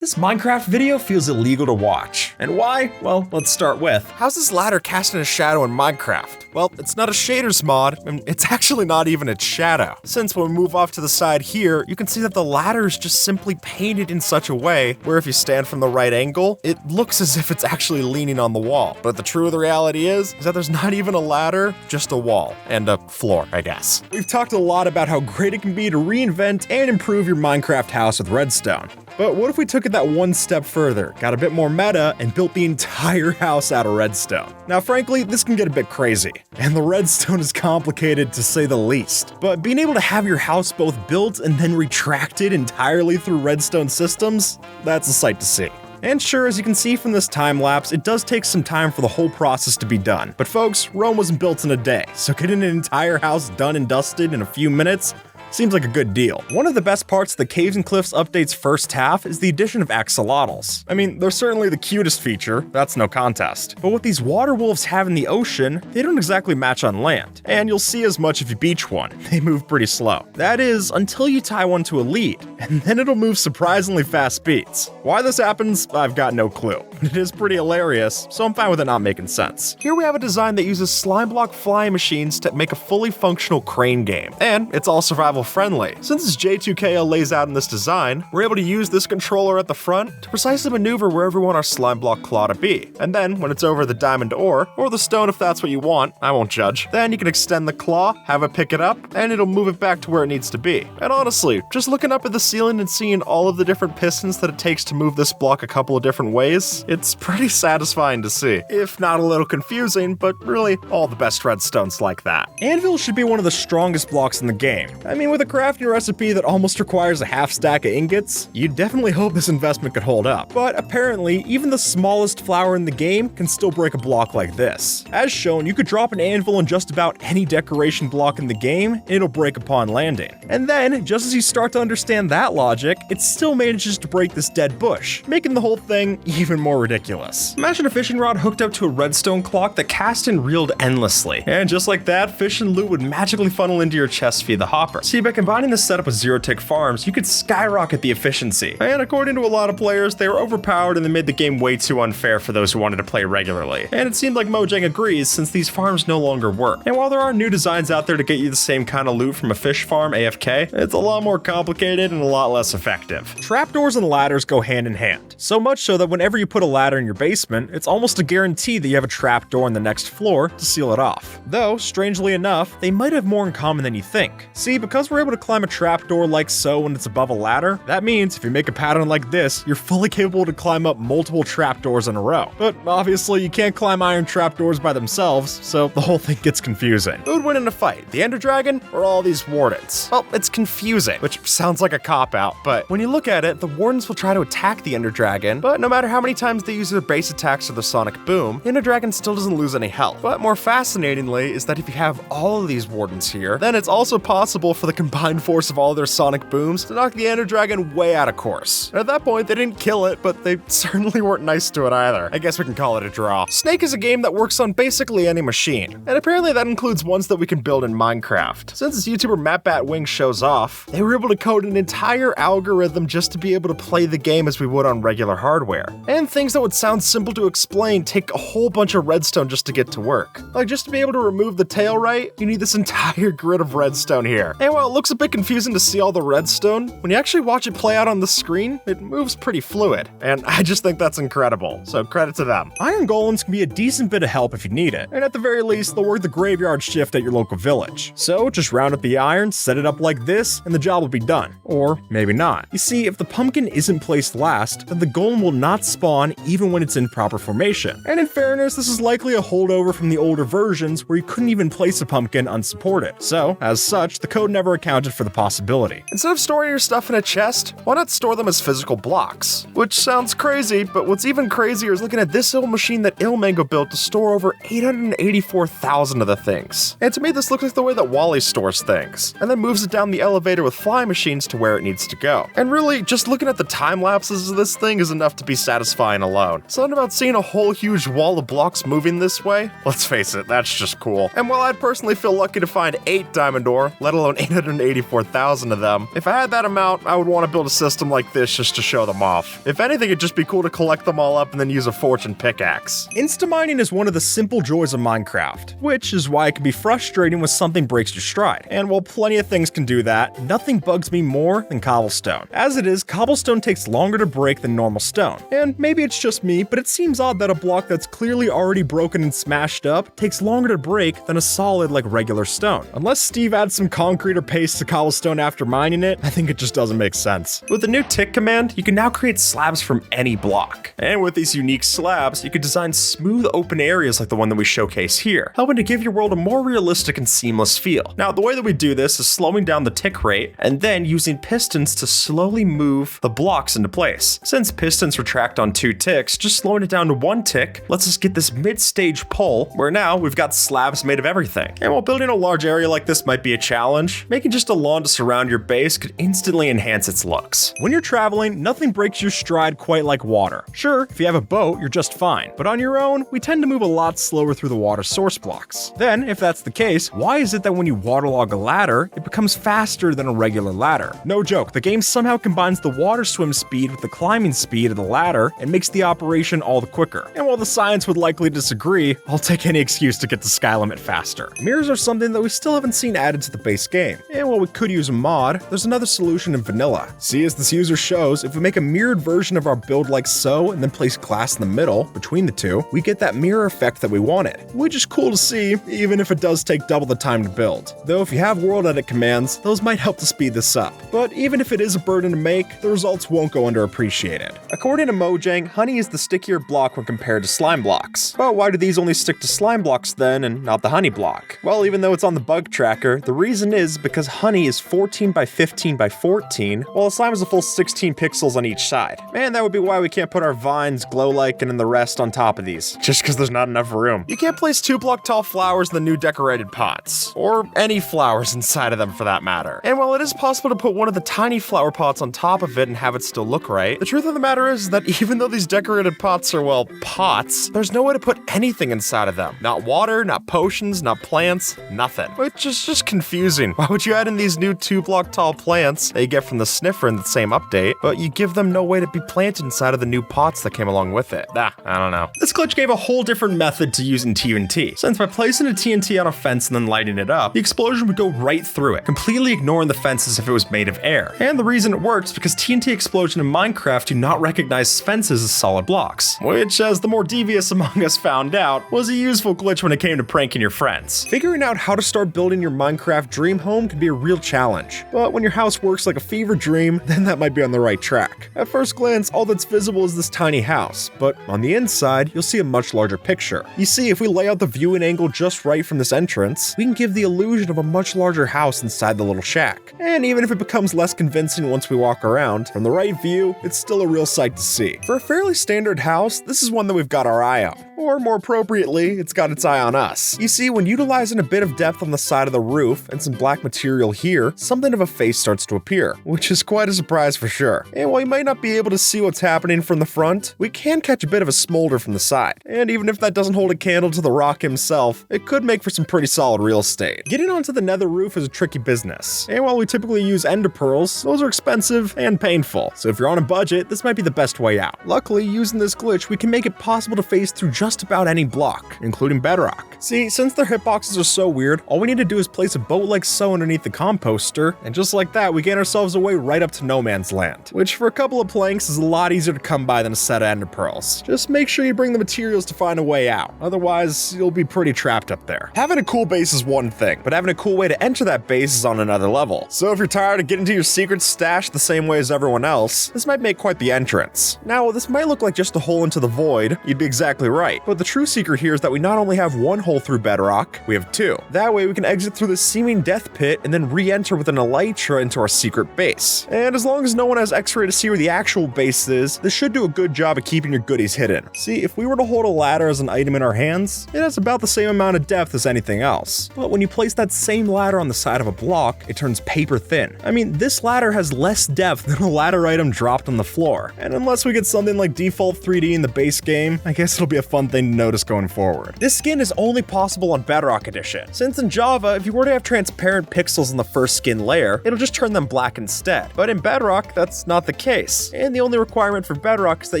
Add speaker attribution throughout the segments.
Speaker 1: This Minecraft video feels illegal to watch. And why? Well, let's start with,
Speaker 2: how's this ladder casting a shadow in Minecraft? Well, it's not a shaders mod, and it's actually not even its shadow. Since when we move off to the side here, you can see that the ladder is just simply painted in such a way where if you stand from the right angle, it looks as if it's actually leaning on the wall. But the truth of the reality is that there's not even a ladder, just a wall. And a floor, I guess.
Speaker 1: We've talked a lot about how great it can be to reinvent and improve your Minecraft house with redstone. But what if we took it that one step further, got a bit more meta, and built the entire house out of redstone? Now, frankly, this can get a bit crazy, and the redstone is complicated to say the least. But being able to have your house both built and then retracted entirely through redstone systems, that's a sight to see. And sure, as you can see from this time lapse, it does take some time for the whole process to be done. But folks, Rome wasn't built in a day, so getting an entire house done and dusted in a few minutes seems like a good deal. One of the best parts of the Caves and Cliffs update's first half is the addition of axolotls. I mean, they're certainly the cutest feature, that's no contest. But what these water wolves have in the ocean, they don't exactly match on land. And you'll see as much if you beach one. They move pretty slow. That is, until you tie one to a lead, and then it'll move surprisingly fast speeds. Why this happens, I've got no clue. It is pretty hilarious, so I'm fine with it not making sense.
Speaker 2: Here we have a design that uses slime block flying machines to make a fully functional crane game. And it's all survival friendly. Since it's J2KL lays out in this design, we're able to use this controller at the front to precisely maneuver wherever we want our slime block claw to be. And then, when it's over the diamond ore, or the stone if that's what you want, I won't judge, then you can extend the claw, have it pick it up, and it'll move it back to where it needs to be. And honestly, just looking up at the ceiling and seeing all of the different pistons that it takes to move this block a couple of different ways, it's pretty satisfying to see. If not a little confusing, but really all the best redstones like that.
Speaker 1: Anvil should be one of the strongest blocks in the game. I mean, with a crafting recipe that almost requires a half stack of ingots, you definitely hope this investment could hold up. But apparently, even the smallest flower in the game can still break a block like this. As shown, you could drop an anvil on just about any decoration block in the game, and it'll break upon landing. And then, just as you start to understand that logic, it still manages to break this dead bush, making the whole thing even more ridiculous. Imagine a fishing rod hooked up to a redstone clock that cast and reeled endlessly. And just like that, fish and loot would magically funnel into your chest via the hopper. See, by combining this setup with zero-tick farms, you could skyrocket the efficiency. And according to a lot of players, they were overpowered and they made the game way too unfair for those who wanted to play regularly. And it seemed like Mojang agrees, since these farms no longer work. And while there are new designs out there to get you the same kind of loot from a fish farm AFK, it's a lot more complicated and a lot less effective. Trapdoors and ladders go hand in hand. So much so that whenever you put a ladder in your basement, it's almost a guarantee that you have a trapdoor on the next floor to seal it off. Though, strangely enough, they might have more in common than you think. See, because we're able to climb a trapdoor like so when it's above a ladder, that means if you make a pattern like this, you're fully capable to climb up multiple trapdoors in a row. But obviously, you can't climb iron trapdoors by themselves, so the whole thing gets confusing.
Speaker 2: Who would win in a fight, the Ender Dragon or all these wardens? Well, it's confusing, which sounds like a cop-out, but when you look at it, the wardens will try to attack the Ender Dragon, but no matter how many times they use their base attacks or their sonic boom, the Ender Dragon still doesn't lose any health. But more fascinatingly is that if you have all of these wardens here, then it's also possible for the combined force of all their sonic booms to knock the Ender Dragon way out of course. And at that point, they didn't kill it, but they certainly weren't nice to it either. I guess we can call it a draw. Snake is a game that works on basically any machine, and apparently that includes ones that we can build in Minecraft. Since this YouTuber MattBatWing shows off, they were able to code an entire algorithm just to be able to play the game as we would on regular hardware. And things that would sound simple to explain take a whole bunch of redstone just to get to work. Like, just to be able to remove the tail right, you need this entire grid of redstone here. And while it looks a bit confusing to see all the redstone, when you actually watch it play out on the screen, it moves pretty fluid. And I just think that's incredible, so credit to them.
Speaker 1: Iron golems can be a decent bit of help if you need it, and at the very least, they'll work the graveyard shift at your local village. So just round up the iron, set it up like this, and the job will be done. Or maybe not. You see, if the pumpkin isn't placed last, then the golem will not spawn even when it's in proper formation. And in fairness, this is likely a holdover from the older versions where you couldn't even place a pumpkin unsupported. So, as such, the code never accounted for the possibility.
Speaker 2: Instead of storing your stuff in a chest, why not store them as physical blocks? Which sounds crazy, but what's even crazier is looking at this little machine that Ilmango built to store over 884,000 of the things. And to me, this looks like the way that Wally stores things, and then moves it down the elevator with fly machines to where it needs to go. And really, just looking at the time lapses of this thing is enough to be satisfying alone. Something about seeing a whole huge wall of blocks moving this way, let's face it, that's just cool. And while I'd personally feel lucky to find 8 diamond ore, let alone 8 384,000 of them. If I had that amount, I would want to build a system like this just to show them off. If anything, it'd just be cool to collect them all up and then use a fortune pickaxe.
Speaker 1: Instamining is one of the simple joys of Minecraft, which is why it can be frustrating when something breaks your stride. And while plenty of things can do that, nothing bugs me more than cobblestone. As it is, cobblestone takes longer to break than normal stone. And maybe it's just me, but it seems odd that a block that's clearly already broken and smashed up takes longer to break than a solid like regular stone. Unless Steve adds some concrete or paste to cobblestone after mining it, I think it just doesn't make sense. With the new tick command, you can now create slabs from any block. And with these unique slabs, you can design smooth open areas like the one that we showcase here, helping to give your world a more realistic and seamless feel. Now, the way that we do this is slowing down the tick rate and then using pistons to slowly move the blocks into place. Since pistons retract on 2 ticks, just slowing it down to 1 tick lets us get this mid-stage pull where now we've got slabs made of everything. And while building a large area like this might be a challenge, making just a lawn to surround your base could instantly enhance its looks. When you're traveling, nothing breaks your stride quite like water. Sure, if you have a boat, you're just fine, but on your own, we tend to move a lot slower through the water source blocks. Then, if that's the case, why is it that when you waterlog a ladder, it becomes faster than a regular ladder? No joke, the game somehow combines the water swim speed with the climbing speed of the ladder and makes the operation all the quicker. And while the science would likely disagree, I'll take any excuse to get the sky limit faster. Mirrors are something that we still haven't seen added to the base game, and while we could use a mod, there's another solution in vanilla. See, as this user shows, if we make a mirrored version of our build like so and then place glass in the middle between the two, we get that mirror effect that we wanted, which is cool to see, even if it does take double the time to build. Though if you have world edit commands, those might help to speed this up. But even if it is a burden to make, the results won't go underappreciated. According to Mojang, honey is the stickier block when compared to slime blocks. But why do these only stick to slime blocks then and not the honey block? Well, even though it's on the bug tracker, the reason is because honey is 14 by 15 by 14, while the slime is a full 16 pixels on each side. And that would be why we can't put our vines, glow lichen, and the rest on top of these, just because there's not enough room. You can't place 2-block tall flowers in the new decorated pots, or any flowers inside of them for that matter. And while it is possible to put one of the tiny flower pots on top of it and have it still look right, the truth of the matter is that even though these decorated pots are, well, pots, there's no way to put anything inside of them. Not water, not potions, not plants, nothing. Which is just confusing. Why would you add in these new 2-block tall plants that you get from the sniffer in the same update, but you give them no way to be planted inside of the new pots that came along with it? I don't know. This glitch gave a whole different method to using TNT, since by placing a TNT on a fence and then lighting it up, the explosion would go right through it, completely ignoring the fence as if it was made of air. And the reason it works is because TNT explosion in Minecraft do not recognize fences as solid blocks, which, as the more devious among us found out, was a useful glitch when it came to pranking your friends. Figuring out how to start building your Minecraft dream home can be a real challenge, but when your house works like a fever dream, then that might be on the right track. At first glance, all that's visible is this tiny house, but on the inside, you'll see a much larger picture. You see, if we lay out the viewing angle just right from this entrance, we can give the illusion of a much larger house inside the little shack. And even if it becomes less convincing once we walk around, from the right view, it's still a real sight to see. For a fairly standard house, this is one that we've got our eye on. Or more appropriately, it's got its eye on us. You see, when utilizing a bit of depth on the side of the roof and some black material here, something of a face starts to appear, which is quite a surprise for sure. And while you might not be able to see what's happening from the front, we can catch a bit of a smolder from the side. And even if that doesn't hold a candle to the rock himself, it could make for some pretty solid real estate. Getting onto the nether roof is a tricky business. And while we typically use ender pearls, those are expensive and painful. So if you're on a budget, this might be the best way out. Luckily, using this glitch, we can make it possible to phase through just about any block, including bedrock. See, since their hitboxes are so weird, all we need to do is place a boat like so underneath the composter, and just like that, we gain ourselves a way right up to no man's land, which for a couple of planks is a lot easier to come by than a set of ender pearls. Just make sure you bring the materials to find a way out, otherwise you'll be pretty trapped up there. Having a cool base is one thing, but having a cool way to enter that base is on another level. So if you're tired of getting to your secret stash the same way as everyone else, this might make quite the entrance. Now, this might look like just a hole into the void, you'd be exactly right, but the true secret here is that we not only have one hole through bedrock, we have two. That way we can exit through the seeming death pit and then re-enter with an elytra into our secret base. And as long as no one has x-ray to see where the actual base is, this should do a good job of keeping your goodies hidden. See, if we were to hold a ladder as an item in our hands, it has about the same amount of depth as anything else. But when you place that same ladder on the side of a block, it turns paper thin. I mean, this ladder has less depth than a ladder item dropped on the floor. And unless we get something like default 3D in the base game, I guess it'll be a fun thing thing to notice going forward. This skin is only possible on Bedrock Edition, since in Java, if you were to have transparent pixels on the first skin layer, it'll just turn them black instead. But in Bedrock, that's not the case, and the only requirement for Bedrock is that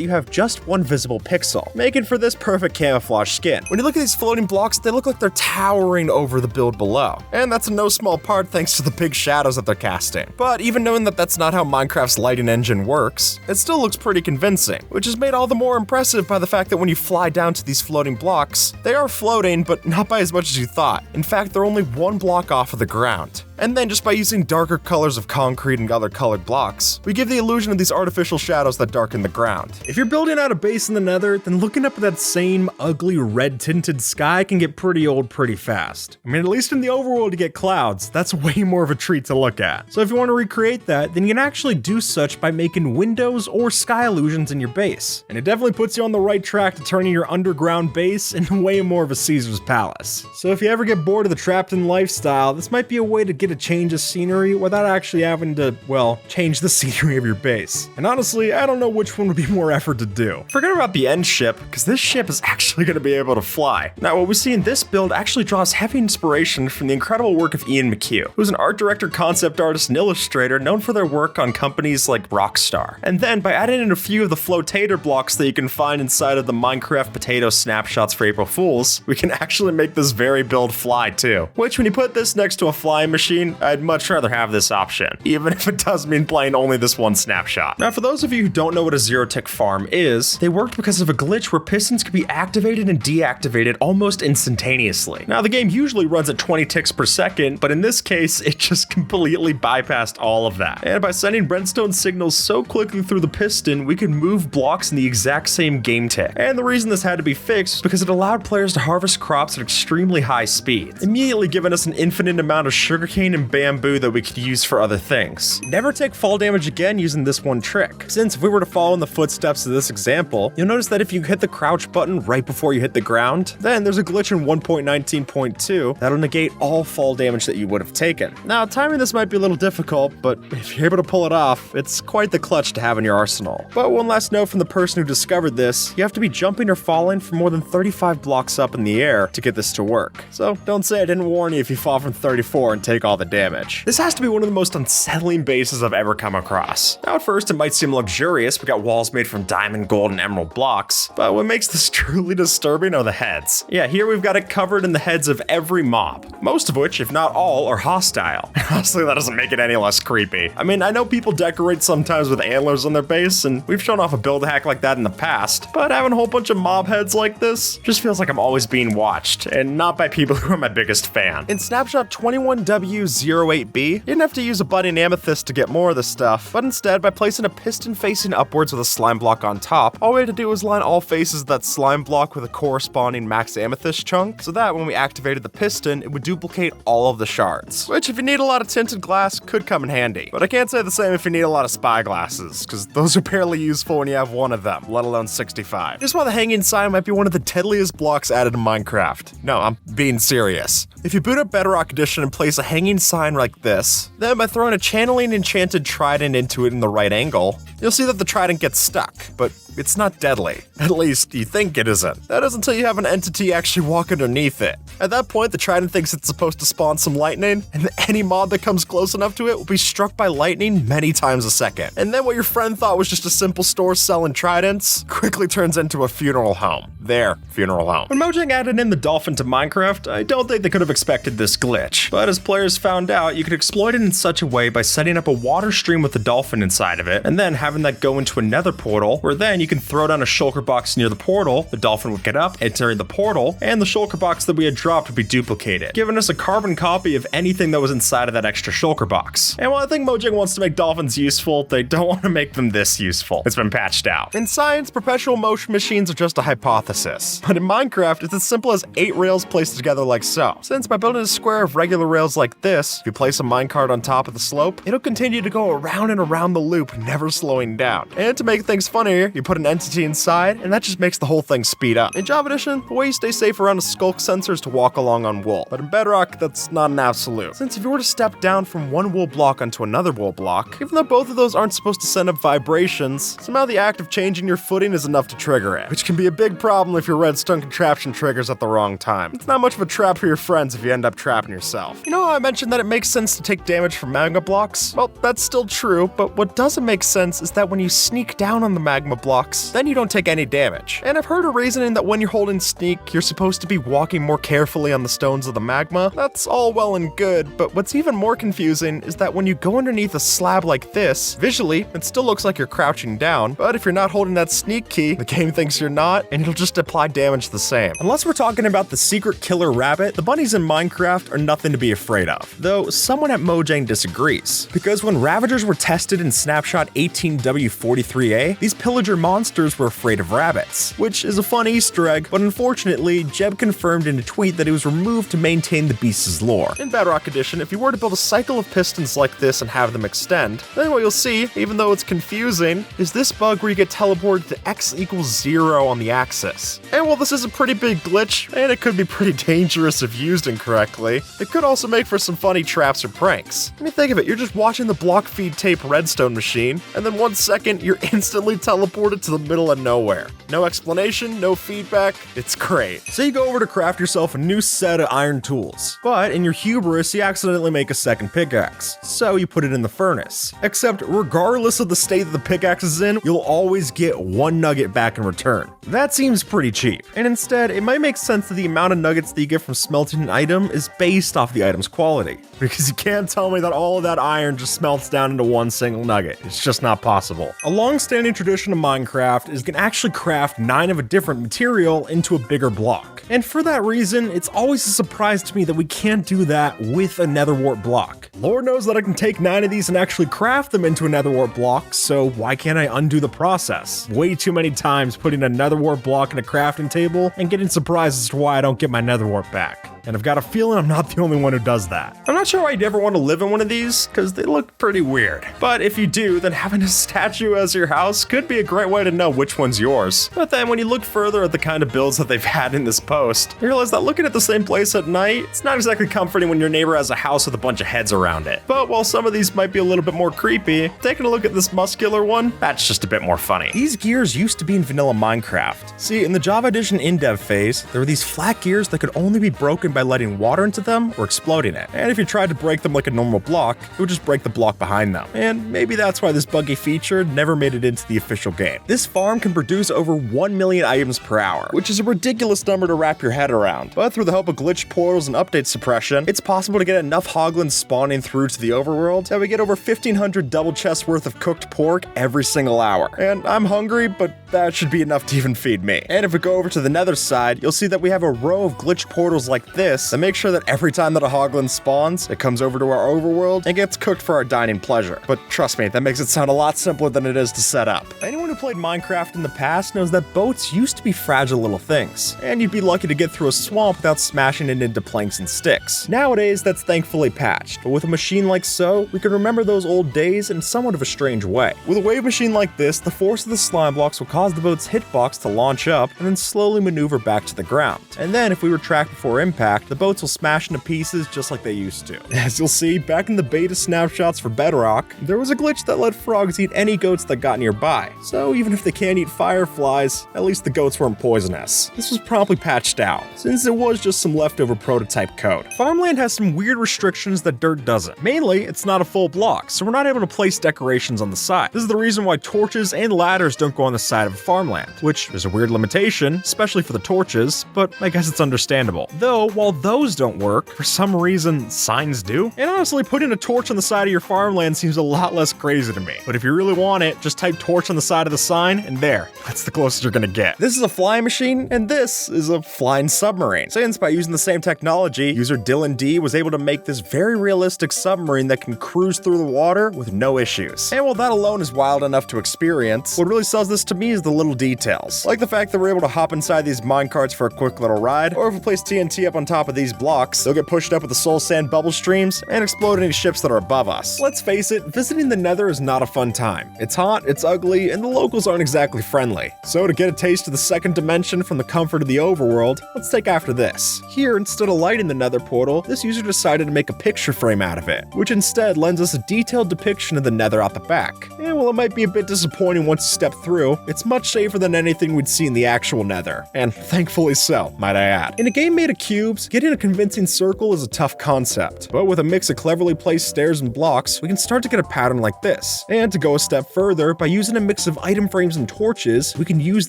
Speaker 1: you have just one visible pixel, making for this perfect camouflage skin.
Speaker 2: When you look at these floating blocks, they look like they're towering over the build below. And that's in no small part thanks to the big shadows that they're casting. But even knowing that that's not how Minecraft's lighting engine works, it still looks pretty convincing, which is made all the more impressive by the fact that when you fly down to these floating blocks, they are floating, but not by as much as you thought. In fact, they're only one block off of the ground. And then just by using darker colors of concrete and other colored blocks, we give the illusion of these artificial shadows that darken the ground.
Speaker 1: If you're building out a base in the Nether, then looking up at that same ugly red tinted sky can get pretty old pretty fast. I mean, at least in the overworld you get clouds, that's way more of a treat to look at. So if you want to recreate that, then you can actually do such by making windows or sky illusions in your base. And it definitely puts you on the right track to turning your underground base into way more of a Caesar's palace. So if you ever get bored of the trapped in lifestyle, this might be a way to get a change of scenery without actually having to, well, change the scenery of your base. And honestly, I don't know which one would be more effort to do.
Speaker 2: Forget about the end ship, because this ship is actually going to be able to fly. Now, what we see in this build actually draws heavy inspiration from the incredible work of Ian McHugh, who's an art director, concept artist, and illustrator known for their work on companies like Rockstar. And then, by adding in a few of the flotator blocks that you can find inside of the Minecraft potato snapshots for April Fools, we can actually make this very build fly too. Which, when you put this next to a flying machine, I'd much rather have this option, even if it does mean playing only this one snapshot. Now, for those of you who don't know what a zero-tick farm is, they worked because of a glitch where pistons could be activated and deactivated almost instantaneously. Now, the game usually runs at 20 ticks per second, but in this case, it just completely bypassed all of that. And by sending redstone signals so quickly through the piston, we could move blocks in the exact same game tick. And the reason this had to be fixed was because it allowed players to harvest crops at extremely high speeds, immediately giving us an infinite amount of sugarcane and bamboo that we could use for other things. Never take fall damage again using this one trick, since if we were to follow in the footsteps of this example, you'll notice that if you hit the crouch button right before you hit the ground, then there's a glitch in 1.19.2 that'll negate all fall damage that you would have taken. Now, timing this might be a little difficult, but if you're able to pull it off, it's quite the clutch to have in your arsenal. But one last note from the person who discovered this, you have to be jumping or falling from more than 35 blocks up in the air to get this to work. So don't say I didn't warn you if you fall from 34 and take all the damage. This has to be one of the most unsettling bases I've ever come across. Now, at first it might seem luxurious, we got walls made from diamond, gold, and emerald blocks, but what makes this truly disturbing are the heads. Yeah, here we've got it covered in the heads of every mob, most of which, if not all, are hostile. Honestly, that doesn't make it any less creepy. I mean, I know people decorate sometimes with antlers on their base, and we've shown off a build hack like that in the past, but having a whole bunch of mob heads like this just feels like I'm always being watched, and not by people who are my biggest fan. In snapshot 21W08B, you didn't have to use a budding amethyst to get more of this stuff, but instead, by placing a piston facing upwards with a slime block on top, all we had to do was line all faces of that slime block with a corresponding max amethyst chunk, so that when we activated the piston, it would duplicate all of the shards. Which, if you need a lot of tinted glass, could come in handy. But I can't say the same if you need a lot of spy glasses, because those are barely useful when you have one of them, let alone 65. Here's why the hanging sign might be one of the deadliest blocks added in Minecraft. No, I'm being serious. If you boot up Bedrock Edition and place a hanging sign like this, then by throwing a channeling enchanted trident into it in the right angle, you'll see that the trident gets stuck, but it's not deadly. At least, you think it isn't. That is until you have an entity actually walk underneath it. At that point, the trident thinks it's supposed to spawn some lightning, and any mob that comes close enough to it will be struck by lightning many times a second. And then what your friend thought was just a simple store selling tridents quickly turns into a funeral home. Their funeral home. When Mojang added in the dolphin to Minecraft, I don't think they could have expected this glitch. But as players found out, you could exploit it in such a way by setting up a water stream with the dolphin inside of it, and then having that go into another portal, where then you can throw down a shulker box near the portal, the dolphin would get up, enter the portal, and the shulker box that we had dropped would be duplicated, giving us a carbon copy of anything that was inside of that extra shulker box. And while I think Mojang wants to make dolphins useful, they don't want to make them this useful. It's been patched out. In science, perpetual motion machines are just a hypothesis. But in Minecraft, it's as simple as 8 rails placed together like so. Since by building a square of regular rails like this, if you place a minecart on top of the slope, it'll continue to go around and around the loop, never slowing down. And to make things funnier, you put an entity inside, and that just makes the whole thing speed up. In Java Edition, the way you stay safe around a skulk sensor is to walk along on wool. But in Bedrock, that's not an absolute. Since if you were to step down from one wool block onto another wool block, even though both of those aren't supposed to send up vibrations, somehow the act of changing your footing is enough to trigger it, which can be a big problem problem if your redstone contraption triggers at the wrong time. It's not much of a trap for your friends if you end up trapping yourself. You know how I mentioned that it makes sense to take damage from magma blocks? Well, that's still true, but what doesn't make sense is that when you sneak down on the magma blocks, then you don't take any damage. And I've heard a reasoning that when you're holding sneak, you're supposed to be walking more carefully on the stones of the magma. That's all well and good, but what's even more confusing is that when you go underneath a slab like this, visually, it still looks like you're crouching down, but if you're not holding that sneak key, the game thinks you're not, and it'll just apply damage the same.
Speaker 1: Unless we're talking about the secret killer rabbit, the bunnies in Minecraft are nothing to be afraid of. Though someone at Mojang disagrees, because when Ravagers were tested in snapshot 18W43A, these pillager monsters were afraid of rabbits, which is a fun Easter egg, but unfortunately, Jeb confirmed in a tweet that it was removed to maintain the beast's lore.
Speaker 2: In Bedrock Edition, if you were to build a cycle of pistons like this and have them extend, then what you'll see, even though it's confusing, is this bug where you get teleported to x equals 0 on the axis. And while this is a pretty big glitch, and it could be pretty dangerous if used incorrectly, it could also make for some funny traps or pranks. I mean, think of it, you're just watching the block feed tape redstone machine, and then 1 second, you're instantly teleported to the middle of nowhere. No explanation, no feedback, it's great.
Speaker 1: So you go over to craft yourself a new set of iron tools, but in your hubris, you accidentally make a second pickaxe, so you put it in the furnace. Except regardless of the state that the pickaxe is in, you'll always get 1 nugget back in return. That seems pretty cheap, and instead, it might make sense that the amount of nuggets that you get from smelting an item is based off the item's quality, because you can't tell me that all of that iron just smelts down into 1 single nugget. It's just not possible. A long-standing tradition of Minecraft is you can actually craft 9 of a different material into a bigger block. And for that reason, it's always a surprise to me that we can't do that with a nether wart block. Lord knows that I can take 9 of these and actually craft them into a nether wart block, so why can't I undo the process? Way too many times putting a nether wart block in a crafting table and getting surprised as to why I don't get my nether wart back. And I've got a feeling I'm not the only one who does that. I'm not sure I'd ever want to live in one of these, because they look pretty weird. But if you do, then having a statue as your house could be a great way to know which one's yours. But then when you look further at the kind of builds that they've had in this post, you realize that looking at the same place at night, it's not exactly comforting when your neighbor has a house with a bunch of heads around it. But while some of these might be a little bit more creepy, taking a look at this muscular one, that's just a bit more funny. These gears used to be in vanilla Minecraft. See, in the Java Edition in-dev phase, there were these flat gears that could only be broken by letting water into them or exploding it. And if you tried to break them like a normal block, it would just break the block behind them. And maybe that's why this buggy feature never made it into the official game. This farm can produce over 1 million items per hour, which is a ridiculous number to wrap your head around. But through the help of glitch portals and update suppression, it's possible to get enough hoglins spawning through to the overworld that we get over 1,500 double chests worth of cooked pork every single hour. And I'm hungry, but that should be enough to even feed me. And if we go over to the nether side, you'll see that we have a row of glitch portals like this that make sure that every time that a hoglin spawns, it comes over to our overworld and gets cooked for our dining pleasure. But trust me, that makes it sound a lot simpler than it is to set up. Anyone who played Minecraft in the past knows that boats used to be fragile little things, and you'd be lucky to get through a swamp without smashing it into planks and sticks. Nowadays, that's thankfully patched, but with a machine like so, we can remember those old days in somewhat of a strange way. With a wave machine like this, the force of the slime blocks will cause the boat's hitbox to launch up and then slowly maneuver back to the ground. And then, if we were tracked before impact, the boats will smash into pieces just like they used to. As you'll see, back in the beta snapshots for Bedrock, there was a glitch that let frogs eat any goats that got nearby. So even if they can't eat fireflies, at least the goats weren't poisonous. This was promptly patched out, since it was just some leftover prototype code. Farmland has some weird restrictions that Dirt doesn't. Mainly, it's not a full block, so we're not able to place decorations on the side. This is the reason why torches and ladders don't go on the side of a farmland, which is a weird limitation, especially for the torches, but I guess it's understandable. Though, while those don't work, for some reason, signs do. And honestly, putting a torch on the side of your farmland seems a lot less crazy to me. But if you really want it, just type torch on the side of the sign, and there, that's the closest you're gonna get. This is a flying machine, and this is a flying submarine. Since by using the same technology, user Dylan D was able to make this very realistic submarine that can cruise through the water with no issues. And while that alone is wild enough to experience, what really sells this to me is the little details. Like the fact that we're able to hop inside these minecarts for a quick little ride, or if we place TNT up on
Speaker 2: top of these blocks, they'll get pushed up with the soul sand bubble streams and explode into ships that are above us.
Speaker 1: Let's face it, visiting the Nether is not a fun time. It's hot, it's ugly, and the locals aren't exactly friendly. So to get a taste of the second dimension from the comfort of the overworld, let's take after this. Here, instead of lighting the Nether portal, this user decided to make a picture frame out of it, which instead lends us a detailed depiction of the Nether out the back. And while it might be a bit disappointing once you step through, it's much safer than anything we'd see in the actual Nether. And thankfully so, might I add. In a game made of cubes, getting a convincing circle is a tough concept, but with a mix of cleverly placed stairs and blocks, we can start to get a pattern like this. And to go a step further, by using a mix of item frames and torches, we can use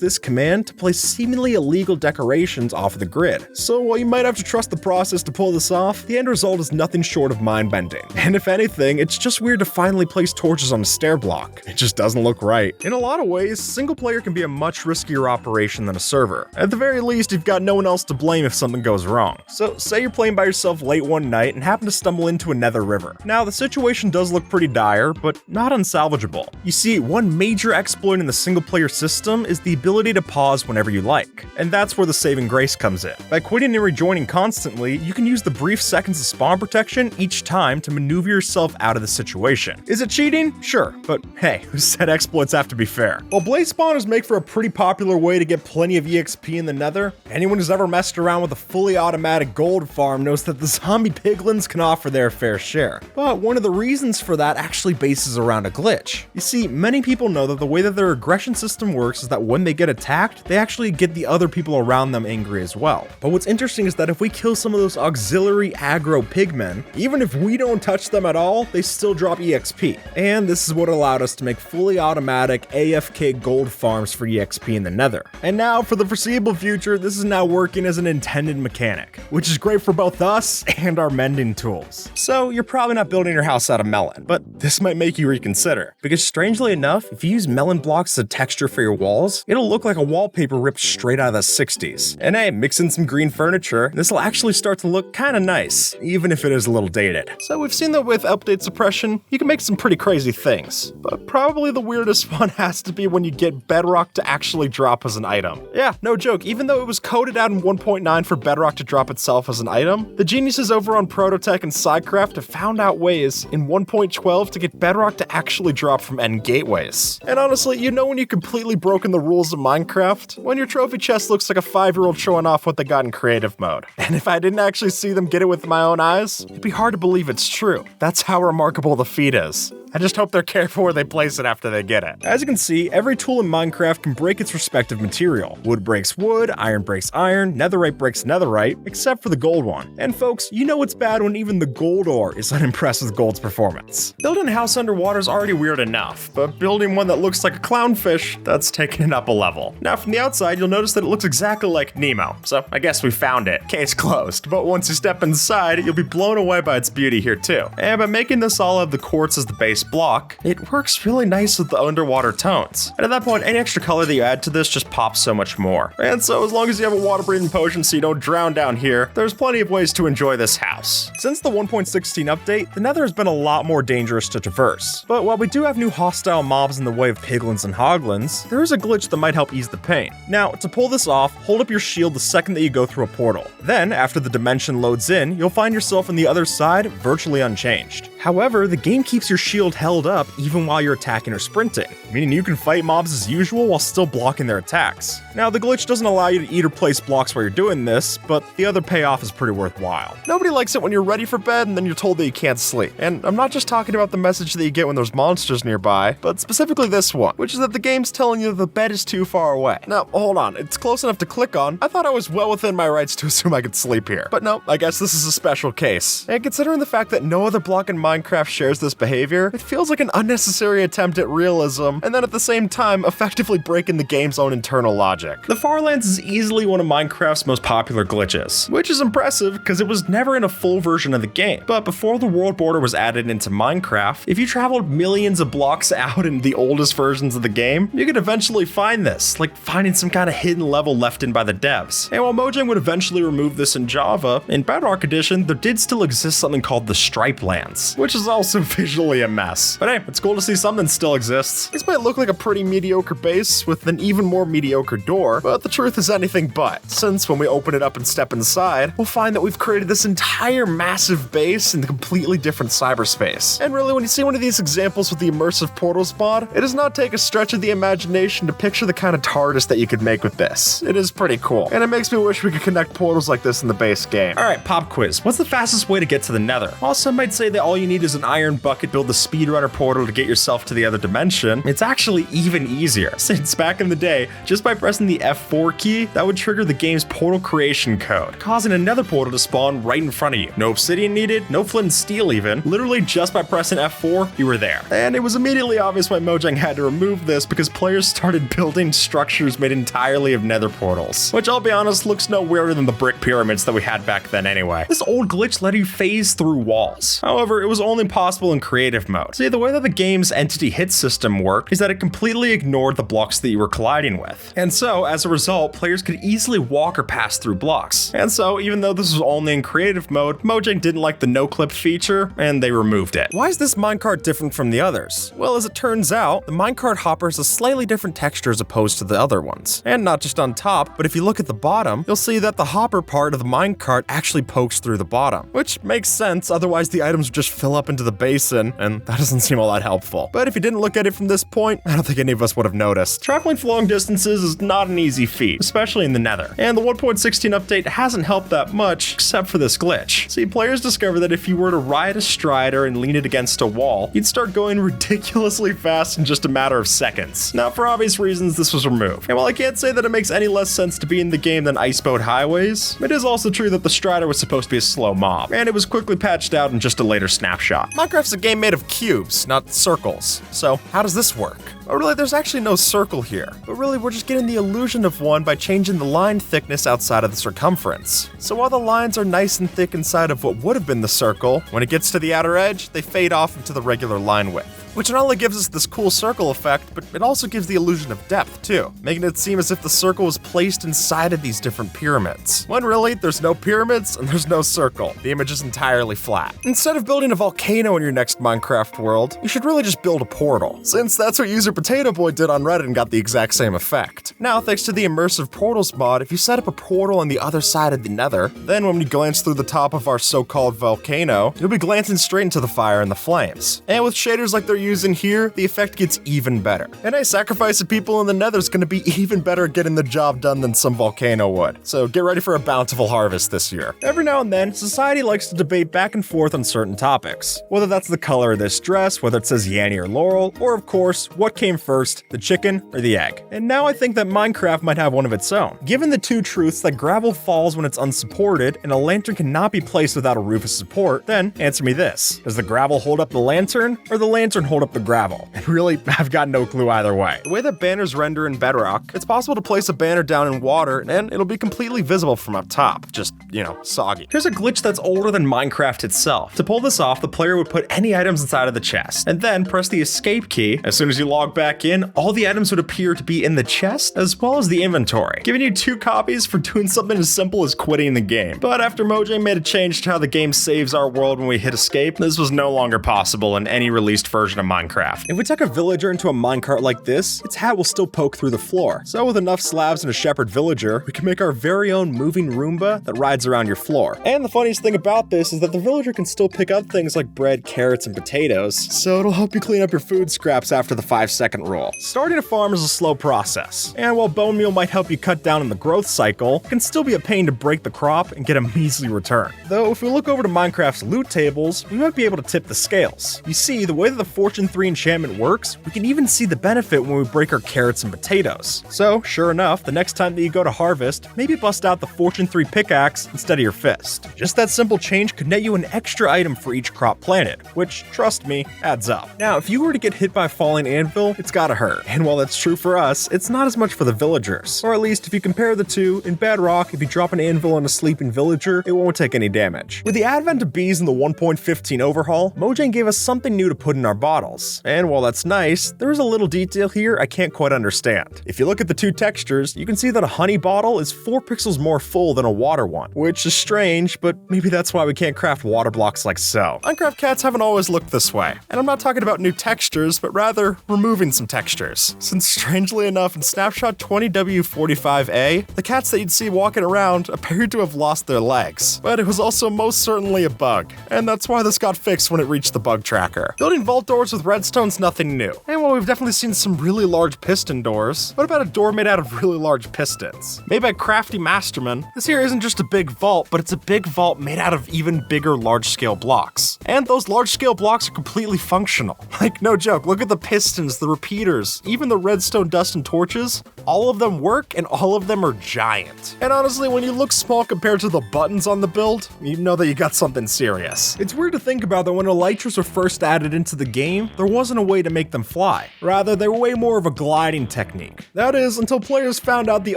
Speaker 1: this command to place seemingly illegal decorations off of the grid. So while you might have to trust the process to pull this off, the end result is nothing short of mind-bending. And if anything, it's just weird to finally place torches on a stair block. It just doesn't look right. In a lot of ways, single player can be a much riskier operation than a server. At the very least, you've got no one else to blame if something goes wrong. So say you're playing by yourself late one night and happen to stumble into a Nether river. Now the situation does look pretty dire, but not unsalvageable. You see, one major exploit in the single player system is the ability to pause whenever you like. And that's where the saving grace comes in. By quitting and rejoining constantly, you can use the brief seconds of spawn protection each time to maneuver yourself out of the situation. Is it cheating? Sure, but hey, who said exploits have to be fair? While blaze spawners make for a pretty popular way to get plenty of EXP in the Nether, anyone who's ever messed around with a fully automatic gold farm knows that the zombie piglins can offer their fair share. But one of the reasons for that actually bases around a glitch. You see, many people know that the way that their aggression system works is that when they get attacked, they actually get the other people around them angry as well. But what's interesting is that if we kill some of those auxiliary aggro pigmen, even if we don't touch them at all, they still drop EXP. And this is what allowed us to make fully automatic AFK gold farms for EXP in the Nether. And now, for the foreseeable future, this is now working as an intended mechanic, which is great for both us and our mending tools. So you're probably not building your house out of melon, but this might make you reconsider. Because strangely enough, if you use melon blocks as a texture for your walls, it'll look like a wallpaper ripped straight out of the 60s. And hey, mix in some green furniture, this will actually start to look kinda nice, even if it is a little dated.
Speaker 2: So we've seen that with update suppression, you can make some pretty crazy things. But probably the weirdest one has to be when you get Bedrock to actually drop as an item. Yeah, no joke, even though it was coded out in 1.9 for Bedrock to drop itself as an item, the geniuses over on Prototech and Samcraft have found out ways in 1.12 to get Bedrock to actually drop from end gateways. And honestly, you know when you completely broken the rules of Minecraft? When your trophy chest looks like a 5-year-old showing off what they got in creative mode. And if I didn't actually see them get it with my own eyes, it'd be hard to believe it's true. That's how remarkable the feat is. I just hope they're careful where they place it after they get it.
Speaker 1: As you can see, every tool in Minecraft can break its respective material. Wood breaks wood, iron breaks iron, netherite breaks netherite, except for the gold one. And folks, you know it's bad when even the gold ore is unimpressed with gold's performance.
Speaker 2: Building a house underwater is already weird enough, but building one that looks like a clownfish, that's taking it up a level. Now from the outside, you'll notice that it looks exactly like Nemo, so I guess we found it. Case closed. But once you step inside, you'll be blown away by its beauty here too. And by making this all of the quartz as the base block, it works really nice with the underwater tones. And at that point, any extra color that you add to this just pops so much more. And so as long as you have a water breathing potion so you don't drown down here, there's plenty of ways to enjoy this house.
Speaker 1: Since the 1.16 update, the Nether has been a lot more dangerous to traverse. But while we do have new hostile mobs in the way of piglins and hoglins, there is a glitch that might help ease the pain. Now, to pull this off, hold up your shield the second that you go through a portal. Then, after the dimension loads in, you'll find yourself on the other side virtually unchanged. However, the game keeps your shield held up even while you're attacking or sprinting, meaning you can fight mobs as usual while still blocking their attacks. Now, the glitch doesn't allow you to eat or place blocks while you're doing this, but the other payoff is pretty worthwhile.
Speaker 2: Nobody likes it when you're ready for bed and then you're told that you can't sleep. And I'm not just talking about the message that you get when there's monsters nearby, but specifically this one, which is that the game's telling you the bed is too far away. Now, hold on, it's close enough to click on. I thought I was well within my rights to assume I could sleep here. But no, I guess this is a special case. And considering the fact that no other block in Minecraft shares this behavior, it feels like an unnecessary attempt at realism, and then at the same time, effectively breaking the game's own internal logic. The Farlands is easily one of Minecraft's most popular glitches, which is impressive because it was never in a full version of the game. But before the world border was added into Minecraft, if you traveled millions of blocks out in the oldest versions of the game, you could eventually find this, like finding some kind of hidden level left in by the devs. And while Mojang would eventually remove this in Java, in Bedrock Edition, there did still exist something called the Stripe Lands, which is also visually a mess.
Speaker 1: pass. But hey, it's cool to see something still exists.
Speaker 2: This might look like a pretty mediocre base with an even more mediocre door, but the truth is anything but, since when we open it up and step inside, we'll find that we've created this entire massive base in a completely different cyberspace. And really, when you see one of these examples with the immersive portals mod, it does not take a stretch of the imagination to picture the kind of TARDIS that you could make with this. It is pretty cool, and it makes me wish we could connect portals like this in the base game.
Speaker 1: Alright, pop quiz. What's the fastest way to get to the Nether? While some might say that all you need is an iron bucket, build the speedrunner portal to get yourself to the other dimension, it's actually even easier. Since back in the day, just by pressing the F4 key, that would trigger the game's portal creation code, causing another portal to spawn right in front of you. No obsidian needed, no flint and steel even. Literally just by pressing F4, you were there. And it was immediately obvious why Mojang had to remove this because players started building structures made entirely of nether portals, which I'll be honest looks no weirder than the brick pyramids that we had back then anyway. This old glitch let you phase through walls. However, it was only possible in creative mode. See, the way that the game's entity hit system worked is that it completely ignored the blocks that you were colliding with. And so, as a result, players could easily walk or pass through blocks. And so, even though this was only in creative mode, Mojang didn't like the no-clip feature, and they removed it.
Speaker 2: Why is this minecart different from the others? Well, as it turns out, the minecart hopper is a slightly different texture as opposed to the other ones. And not just on top, but if you look at the bottom, you'll see that the hopper part of the minecart actually pokes through the bottom, which makes sense, otherwise the items would just fill up into the basin, and that doesn't seem all that helpful. But if you didn't look at it from this point, I don't think any of us would have noticed.
Speaker 1: Traveling for long distances is not an easy feat, especially in the Nether, and the 1.16 update hasn't helped that much except for this glitch. See, players discovered that if you were to ride a strider and lean it against a wall, you'd start going ridiculously fast in just a matter of seconds. Now, for obvious reasons, this was removed. And while I can't say that it makes any less sense to be in the game than Iceboat Highways, it is also true that the strider was supposed to be a slow mob, and it was quickly patched out in just a later snapshot.
Speaker 2: Minecraft's a game made of cubes, not circles. So how does this work? Oh, really, there's actually no circle here. But really, we're just getting the illusion of one by changing the line thickness outside of the circumference. So while the lines are nice and thick inside of what would have been the circle, when it gets to the outer edge, they fade off into the regular line width. Which not only gives us this cool circle effect, but it also gives the illusion of depth too, making it seem as if the circle was placed inside of these different pyramids. When really, there's no pyramids and there's no circle. The image is entirely flat. Instead of building a volcano in your next Minecraft world, you should really just build a portal, since that's what user Potato Boy did on Reddit and got the exact same effect. Now, thanks to the immersive portals mod, if you set up a portal on the other side of the Nether, then when we glance through the top of our so-called volcano, you'll be glancing straight into the fire and the flames. And with shaders like they're using here, the effect gets even better. And hey, sacrificing people in the Nether is going to be even better at getting the job done than some volcano would. So get ready for a bountiful harvest this year.
Speaker 1: Every now and then, society likes to debate back and forth on certain topics. Whether that's the color of this dress, whether it says Yanny or Laurel, or of course, what came first, the chicken or the egg. And now I think that Minecraft might have one of its own. Given the two truths that gravel falls when it's unsupported and a lantern cannot be placed without a roof of support, then answer me this. Does the gravel hold up the lantern, or the lantern hold up the gravel? And really, I've got no clue either way.
Speaker 2: The way that banners render in Bedrock, it's possible to place a banner down in water and it'll be completely visible from up top. Just, soggy.
Speaker 1: Here's a glitch that's older than Minecraft itself. To pull this off, the player would put any items inside of the chest, and then press the escape key. As soon as you log back in, all the items would appear to be in the chest, as well as the inventory, giving you 2 copies for doing something as simple as quitting the game. But after Mojang made a change to how the game saves our world when we hit escape, this was no longer possible in any released version of Minecraft. If we tuck a villager into a minecart like this, its hat will still poke through the floor. So with enough slabs and a shepherd villager, we can make our very own moving Roomba that rides around your floor. And the funniest thing about this is that the villager can still pick up things like bread, carrots, and potatoes, so it'll help you clean up your food scraps after the 5-second rule. Starting a farm is a slow process, and while bone meal might help you cut down on the growth cycle, it can still be a pain to break the crop and get a measly return. Though if we look over to Minecraft's loot tables, we might be able to tip the scales. You see, the way that the Fortune 3 enchantment works, we can even see the benefit when we break our carrots and potatoes. So, sure enough, the next time that you go to harvest, maybe bust out the Fortune 3 pickaxe instead of your fist. Just that simple change could net you an extra item for each crop planted, which, trust me, adds up. Now, if you were to get hit by a falling anvil, it's gotta hurt. And while that's true for us, it's not as much for the villagers. Or at least, if you compare the two, in Bedrock, if you drop an anvil on a sleeping villager, it won't take any damage. With the advent of bees in the 1.15 overhaul, Mojang gave us something new to put in our bottom. bottles. And while that's nice, there is a little detail here I can't quite understand. If you look at the two textures, you can see that a honey bottle is 4 pixels more full than a water one, which is strange, but maybe that's why we can't craft water blocks like so.
Speaker 2: Minecraft cats haven't always looked this way, and I'm not talking about new textures, but rather removing some textures. Since strangely enough, in snapshot 20W45A, the cats that you'd see walking around appeared to have lost their legs. But it was also most certainly a bug, and that's why this got fixed when it reached the bug tracker. Building vault doors with redstone's nothing new. And while we've definitely seen some really large piston doors, what about a door made out of really large pistons? Made by crafty masterman, this here isn't just a big vault, but it's a big vault made out of even bigger large-scale blocks. And those large-scale blocks are completely functional. Like, no joke, look at the pistons, the repeaters, even the redstone dust and torches. All of them work, and all of them are giant. And honestly, when you look small compared to the buttons on the build, you know that you got something serious.
Speaker 1: It's weird to think about that when elytras were first added into the game, there wasn't a way to make them fly. Rather, they were way more of a gliding technique. That is, until players found out the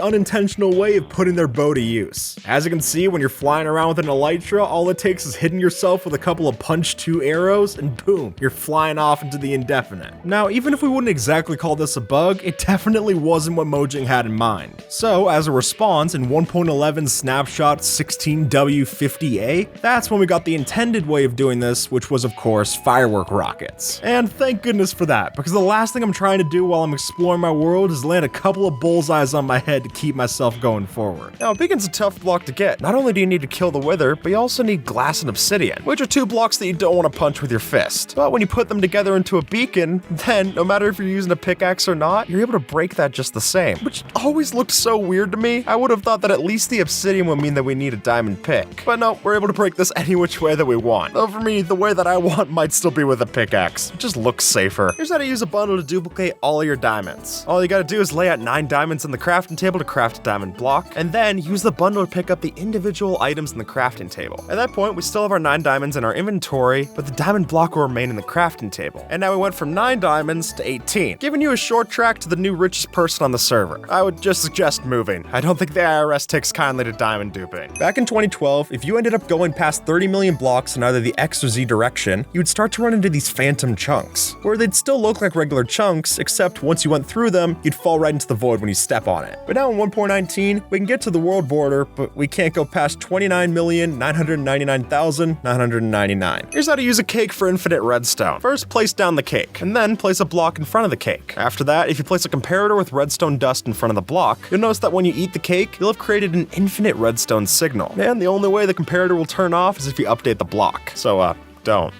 Speaker 1: unintentional way of putting their bow to use. As you can see, when you're flying around with an elytra, all it takes is hitting yourself with a couple of punch 2 arrows, and boom, you're flying off into the indefinite. Now, even if we wouldn't exactly call this a bug, it definitely wasn't what Mojang had in mind. So, as a response, in 1.11 snapshot 16W50A, that's when we got the intended way of doing this, which was, of course, firework rockets. And thank goodness for that, because the last thing I'm trying to do while I'm exploring my world is land a couple of bullseyes on my head to keep myself going forward.
Speaker 2: Now, a beacon's a tough block to get. Not only do you need to kill the wither, but you also need glass and obsidian, which are 2 blocks that you don't want to punch with your fist. But when you put them together into a beacon, then, no matter if you're using a pickaxe or not, you're able to break that just the same, which always looked so weird to me. I would have thought that at least the obsidian would mean that we need a diamond pick. But no, we're able to break this any which way that we want. Though for me, the way that I want might still be with a pickaxe. It just looks safer. Here's how to use a bundle to duplicate all of your diamonds. All you gotta do is lay out 9 diamonds on the crafting table to craft a diamond block, and then use the bundle to pick up the individual items in the crafting table. At that point, we still have our 9 diamonds in our inventory, but the diamond block will remain in the crafting table. And now we went from 9 diamonds to 18, giving you a short track to the new richest person on the server. I would just suggest moving. I don't think the IRS takes kindly to diamond duping.
Speaker 1: Back in 2012, if you ended up going past 30 million blocks in either the X or Z direction, you would start to run into these phantom chunks, where they'd still look like regular chunks, except once you went through them, you'd fall right into the void when you step on it. But now in 1.19, we can get to the world border, but we can't go past 29,999,999.
Speaker 2: Here's how to use a cake for infinite redstone. First, place down the cake, and then place a block in front of the cake. After that, if you place a comparator with redstone dust in front of the block, you'll notice that when you eat the cake, you'll have created an infinite redstone signal. And the only way the comparator will turn off is if you update the block. So, don't.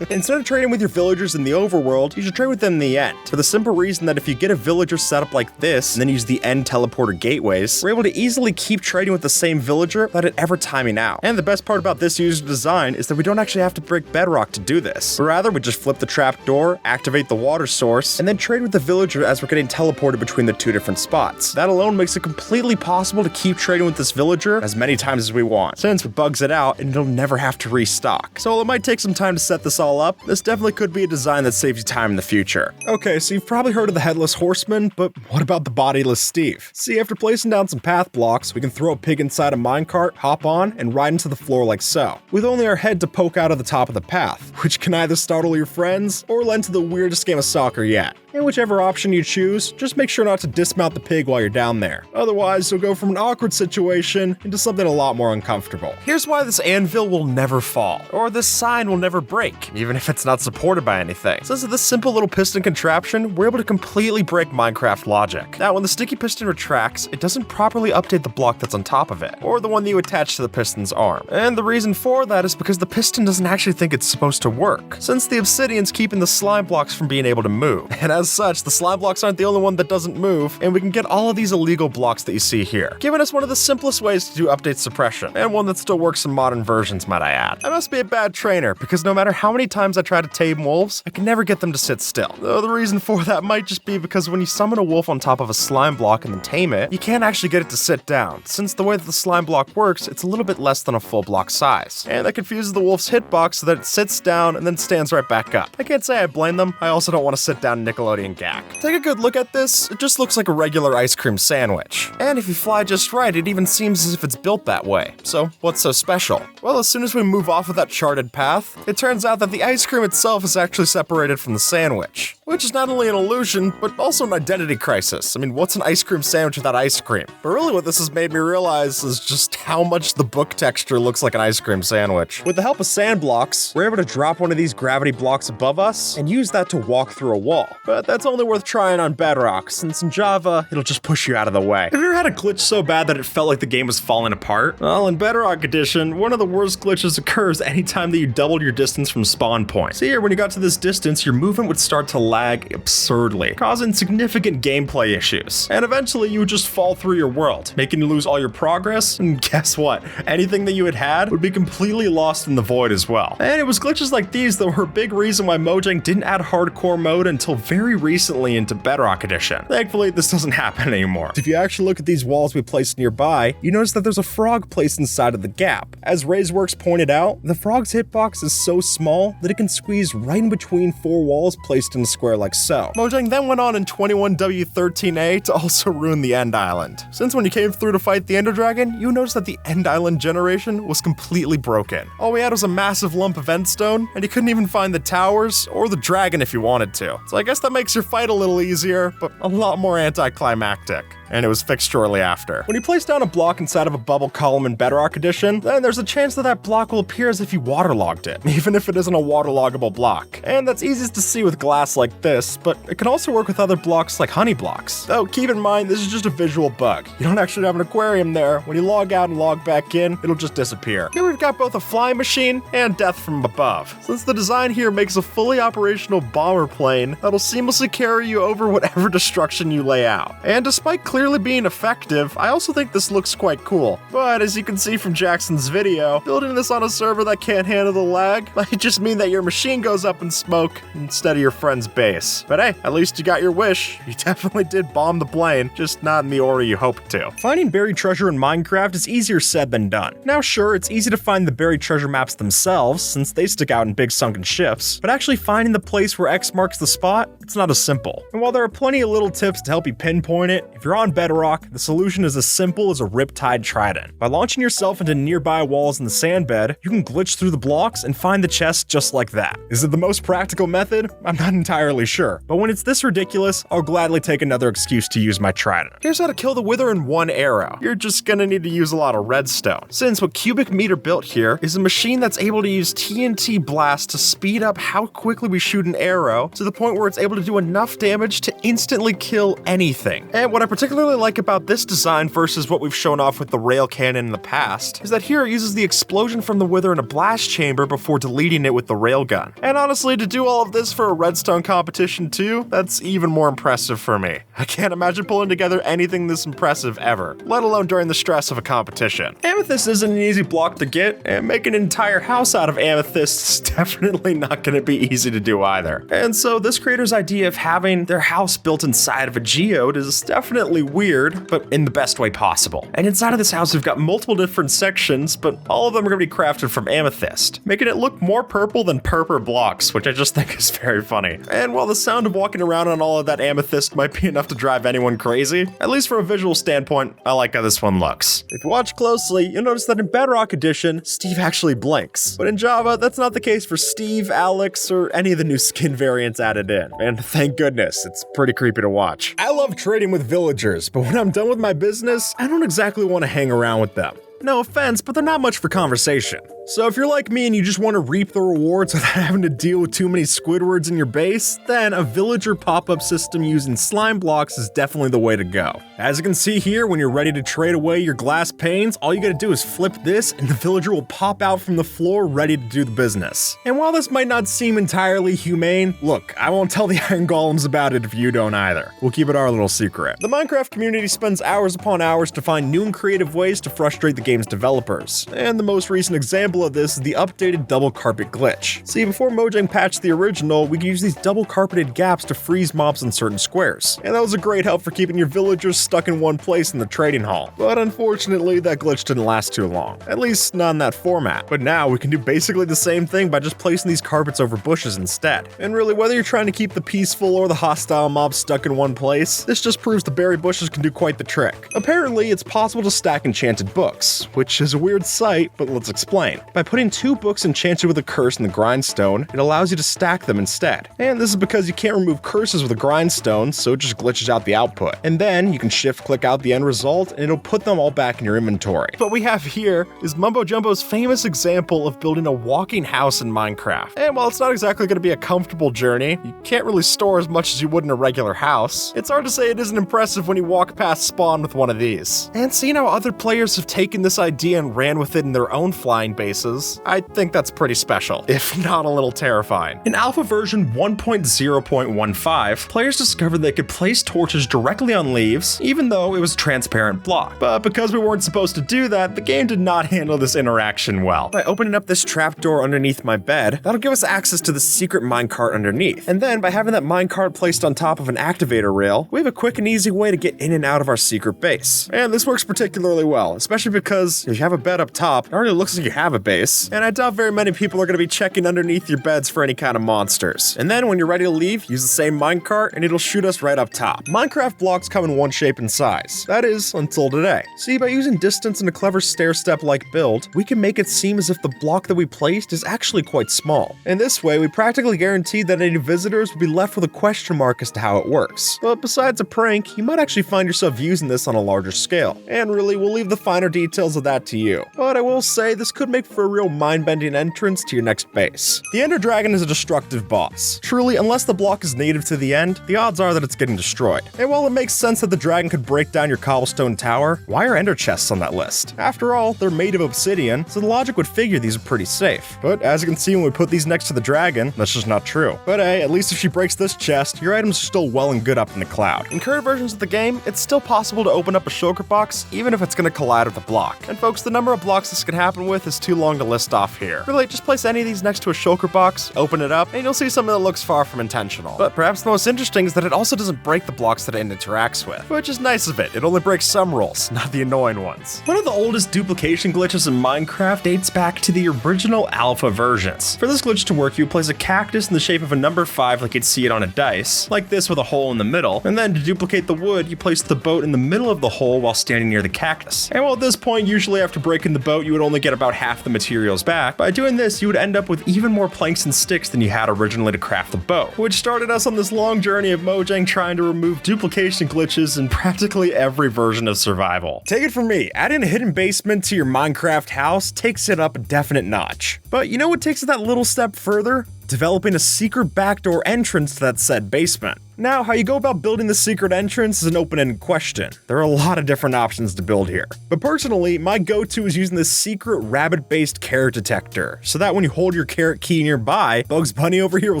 Speaker 1: Instead of trading with your villagers in the overworld, you should trade with them in the end. For the simple reason that if you get a villager set up like this, and then use the end teleporter gateways, we're able to easily keep trading with the same villager without it ever timing out. And the best part about this user design is that we don't actually have to break bedrock to do this. But rather, we just flip the trap door, activate the water source, and then trade with the villager as we're getting teleported between the 2 different spots. That alone makes it completely possible to keep trading with this villager as many times as we want, since it bugs it out and it'll never have to restock. So while it might take some time to set this all up, this definitely could be a design that saves you time in the future. Okay, so you've probably heard of the Headless Horseman, but what about the Bodiless Steve? See, after placing down some path blocks, we can throw a pig inside a minecart, hop on, and ride into the floor like so, with only our head to poke out of the top of the path, which can either startle your friends or lend to the weirdest game of soccer yet. And whichever option you choose, just make sure not to dismount the pig while you're down there. Otherwise, you'll go from an awkward situation into something a lot more uncomfortable.
Speaker 2: Here's why this anvil will never fall, or this sign will never break, even if it's not supported by anything. Since of this simple little piston contraption, we're able to completely break Minecraft logic. Now, when the sticky piston retracts, it doesn't properly update the block that's on top of it, or the one that you attach to the piston's arm. And the reason for that is because the piston doesn't actually think it's supposed to work, since the obsidian's keeping the slime blocks from being able to move. And as such, the slime blocks aren't the only one that doesn't move, and we can get all of these illegal blocks that you see here, giving us one of the simplest ways to do update suppression, and one that still works in modern versions, might I add. I must be a bad trainer, because no matter how many times I try to tame wolves, I can never get them to sit still. Though the reason for that might just be because when you summon a wolf on top of a slime block and then tame it, you can't actually get it to sit down, since the way that the slime block works, it's a little bit less than a full block size, and that confuses the wolf's hitbox so that it sits down and then stands right back up. I can't say I blame them, I also don't want to sit down and nickel Nickelodeon gag. Take a good look at this, it just looks like a regular ice cream sandwich. And if you fly just right, it even seems as if it's built that way. So what's so special? Well, as soon as we move off of that charted path, it turns out that the ice cream itself is actually separated from the sandwich. Which is not only an illusion, but also an identity crisis. I mean, what's an ice cream sandwich without ice cream? But really what this has made me realize is just how much the book texture looks like an ice cream sandwich.
Speaker 1: With the help of sand blocks, we're able to drop one of these gravity blocks above us and use that to walk through a wall. But that's only worth trying on Bedrock, since in Java, it'll just push you out of the way. Have you ever had a glitch so bad that it felt like the game was falling apart? Well, in Bedrock Edition, one of the worst glitches occurs anytime that you doubled your distance from spawn point. So here, when you got to this distance, your movement would start to lag absurdly, causing significant gameplay issues. And eventually, you would just fall through your world, making you lose all your progress, and guess what? Anything that you had would be completely lost in the void as well. And it was glitches like these that were a big reason why Mojang didn't add hardcore mode until very recently into Bedrock Edition. Thankfully, this doesn't happen anymore. If you actually look at these walls we placed nearby, you notice that there's a frog placed inside of the gap. As RaiseWorks pointed out, the frog's hitbox is so small that it can squeeze right in between 4 walls placed in a square like so.
Speaker 2: Mojang then went on in 21W13A to also ruin the End Island. Since when you came through to fight the Ender Dragon, you noticed that the End Island generation was completely broken. All we had was a massive lump of endstone, and you couldn't even find the towers or the dragon if you wanted to. So I guess that makes your fight a little easier, but a lot more anticlimactic. And it was fixed shortly after. When you place down a block inside of a bubble column in Bedrock Edition, then there's a chance that that block will appear as if you waterlogged it, even if it isn't a waterloggable block. And that's easiest to see with glass like this, but it can also work with other blocks like honey blocks. Though keep in mind, this is just a visual bug. You don't actually have an aquarium there. When you log out and log back in, it'll just disappear. Here we've got both a flying machine and death from above. Since the design here makes a fully operational bomber plane that'll seamlessly carry you over whatever destruction you lay out. And despite clearly being effective, I also think this looks quite cool. But as you can see from Jackson's video, building this on a server that can't handle the lag might just mean that your machine goes up in smoke instead of your friend's base. But hey, at least you got your wish. You definitely did bomb the plane, just not in the order you hoped to. Finding buried treasure in Minecraft is easier said than done. Now sure, it's easy to find the buried treasure maps themselves, since they stick out in big sunken shifts, but actually finding the place where X marks the spot, it's not as simple. And while there are plenty of little tips to help you pinpoint it, if you're on Bedrock, the solution is as simple as a Riptide Trident. By launching yourself into nearby walls in the sand bed, you can glitch through the blocks and find the chest just like that. Is it the most practical method? I'm not entirely sure, but when it's this ridiculous, I'll gladly take another excuse to use my trident. Here's how to kill the Wither in 1 arrow. You're just gonna need to use a lot of redstone. Since what Cubic Meter built here is a machine that's able to use TNT blast to speed up how quickly we shoot an arrow to the point where it's able to do enough damage to instantly kill anything. And what I particularly like about this design versus what we've shown off with the rail cannon in the past is that here it uses the explosion from the Wither in a blast chamber before deleting it with the railgun. And honestly, to do all of this for a redstone competition too, that's even more impressive for me. I can't imagine pulling together anything this impressive ever, let alone during the stress of a competition. Amethyst isn't an easy block to get, and making an entire house out of amethyst is definitely not going to be easy to do either. And so this creator's idea of having their house built inside of a geode is definitely weird, but in the best way possible. And inside of this house we've got multiple different sections, but all of them are going to be crafted from amethyst, making it look more purple than purple blocks, which I just think is very funny. And while the sound of walking around on all of that amethyst might be enough to drive anyone crazy, at least from a visual standpoint, I like how this one looks. If you watch closely, you'll notice that in Bedrock Edition, Steve actually blinks. But in Java, that's not the case for Steve, Alex, or any of the new skin variants added in. And thank goodness, it's pretty creepy to watch. I love trading with villagers, but when I'm done with my business, I don't exactly want to hang around with them. No offense, but they're not much for conversation. So if you're like me and you just want to reap the rewards without having to deal with too many Squidwards in your base, then a villager pop-up system using slime blocks is definitely the way to go. As you can see here, when you're ready to trade away your glass panes, all you gotta do is flip this and the villager will pop out from the floor ready to do the business. And while this might not seem entirely humane, look, I won't tell the iron golems about it if you don't either. We'll keep it our little secret. The Minecraft community spends hours upon hours to find new and creative ways to frustrate the
Speaker 1: game's developers. And the most recent example of this is the updated double carpet glitch. See, before Mojang patched the original, we could use these double carpeted gaps to freeze mobs in certain squares. And that was a great help for keeping your villagers stuck in one place in the trading hall. But unfortunately, that glitch didn't last too long. At least not in that format. But now we can do basically the same thing by just placing these carpets over bushes instead. And really, whether you're trying to keep the peaceful or the hostile mobs stuck in one place, this just proves the berry bushes can do quite the trick. Apparently, it's possible to stack enchanted books, which is a weird sight, but let's explain. By putting 2 books enchanted with a curse in the grindstone, it allows you to stack them instead. And this is because you can't remove curses with a grindstone, so it just glitches out the output. And then you can shift click out the end result, and it'll put them all back in your inventory.
Speaker 2: What we have here is Mumbo Jumbo's famous example of building a walking house in Minecraft. And while it's not exactly going to be a comfortable journey, you can't really store as much as you would in a regular house, it's hard to say it isn't impressive when you walk past spawn with one of these. And seeing how other players have taken this idea and ran with it in their own flying bases, I think that's pretty special, if not a little terrifying.
Speaker 1: In alpha version 1.0.15, players discovered they could place torches directly on leaves, even though it was a transparent block. But because we weren't supposed to do that, the game did not handle this interaction well.
Speaker 2: By opening up this trapdoor underneath my bed, that'll give us access to the secret minecart underneath. And then by having that minecart placed on top of an activator rail, we have a quick and easy way to get in and out of our secret base. And this works particularly well, especially because if you have a bed up top, it already looks like you have a base. And I doubt very many people are going to be checking underneath your beds for any kind of monsters. And then when you're ready to leave, use the same minecart and it'll shoot us right up top. Minecraft blocks come in one shape and size. That is, until today. See, by using distance and a clever stair-step-like build, we can make it seem as if the block that we placed is actually quite small. And this way, we practically guarantee that any visitors will be left with a question mark as to how it works. But besides a prank, you might actually find yourself using this on a larger scale. And really, we'll leave the finer details of that to you. But I will say, this could make for a real mind-bending entrance to your next base. The Ender Dragon is a destructive boss. Truly, unless the block is native to the end, the odds are that it's getting destroyed. And while it makes sense that the dragon could break down your cobblestone tower, why are ender chests on that list? After all, they're made of obsidian, so the logic would figure these are pretty safe. But as you can see when we put these next to the dragon, that's just not true. But hey, at least if she breaks this chest, your items are still well and good up in the cloud. In current versions of the game, it's still possible to open up a shulker box, even if it's going to collide with the block. And folks, the number of blocks this can happen with is too long to list off here. Really, just place any of these next to a shulker box, open it up, and you'll see something that looks far from intentional. But perhaps the most interesting is that it also doesn't break the blocks that it interacts with, which is nice of it. It only breaks some rules, not the annoying ones.
Speaker 1: One of the oldest duplication glitches in Minecraft dates back to the original alpha versions. For this glitch to work, you place a cactus in the shape of a number 5 like you'd see it on a dice, like this with a hole in the middle, and then to duplicate the wood, you place the boat in the middle of the hole while standing near the cactus. And while at this point, usually after breaking the boat, you would only get about half the materials back, by doing this, you would end up with even more planks and sticks than you had originally to craft the boat, which started us on this long journey of Mojang trying to remove duplication glitches in practically every version of survival. Take it from me, adding a hidden basement to your Minecraft house takes it up a definite notch. But you know what takes it that little step further? Developing a secret backdoor entrance to that said basement. Now, how you go about building the secret entrance is an open-ended question. There are a lot of different options to build here. But personally, my go-to is using this secret rabbit-based carrot detector, so that when you hold your carrot key nearby, Bugs Bunny over here will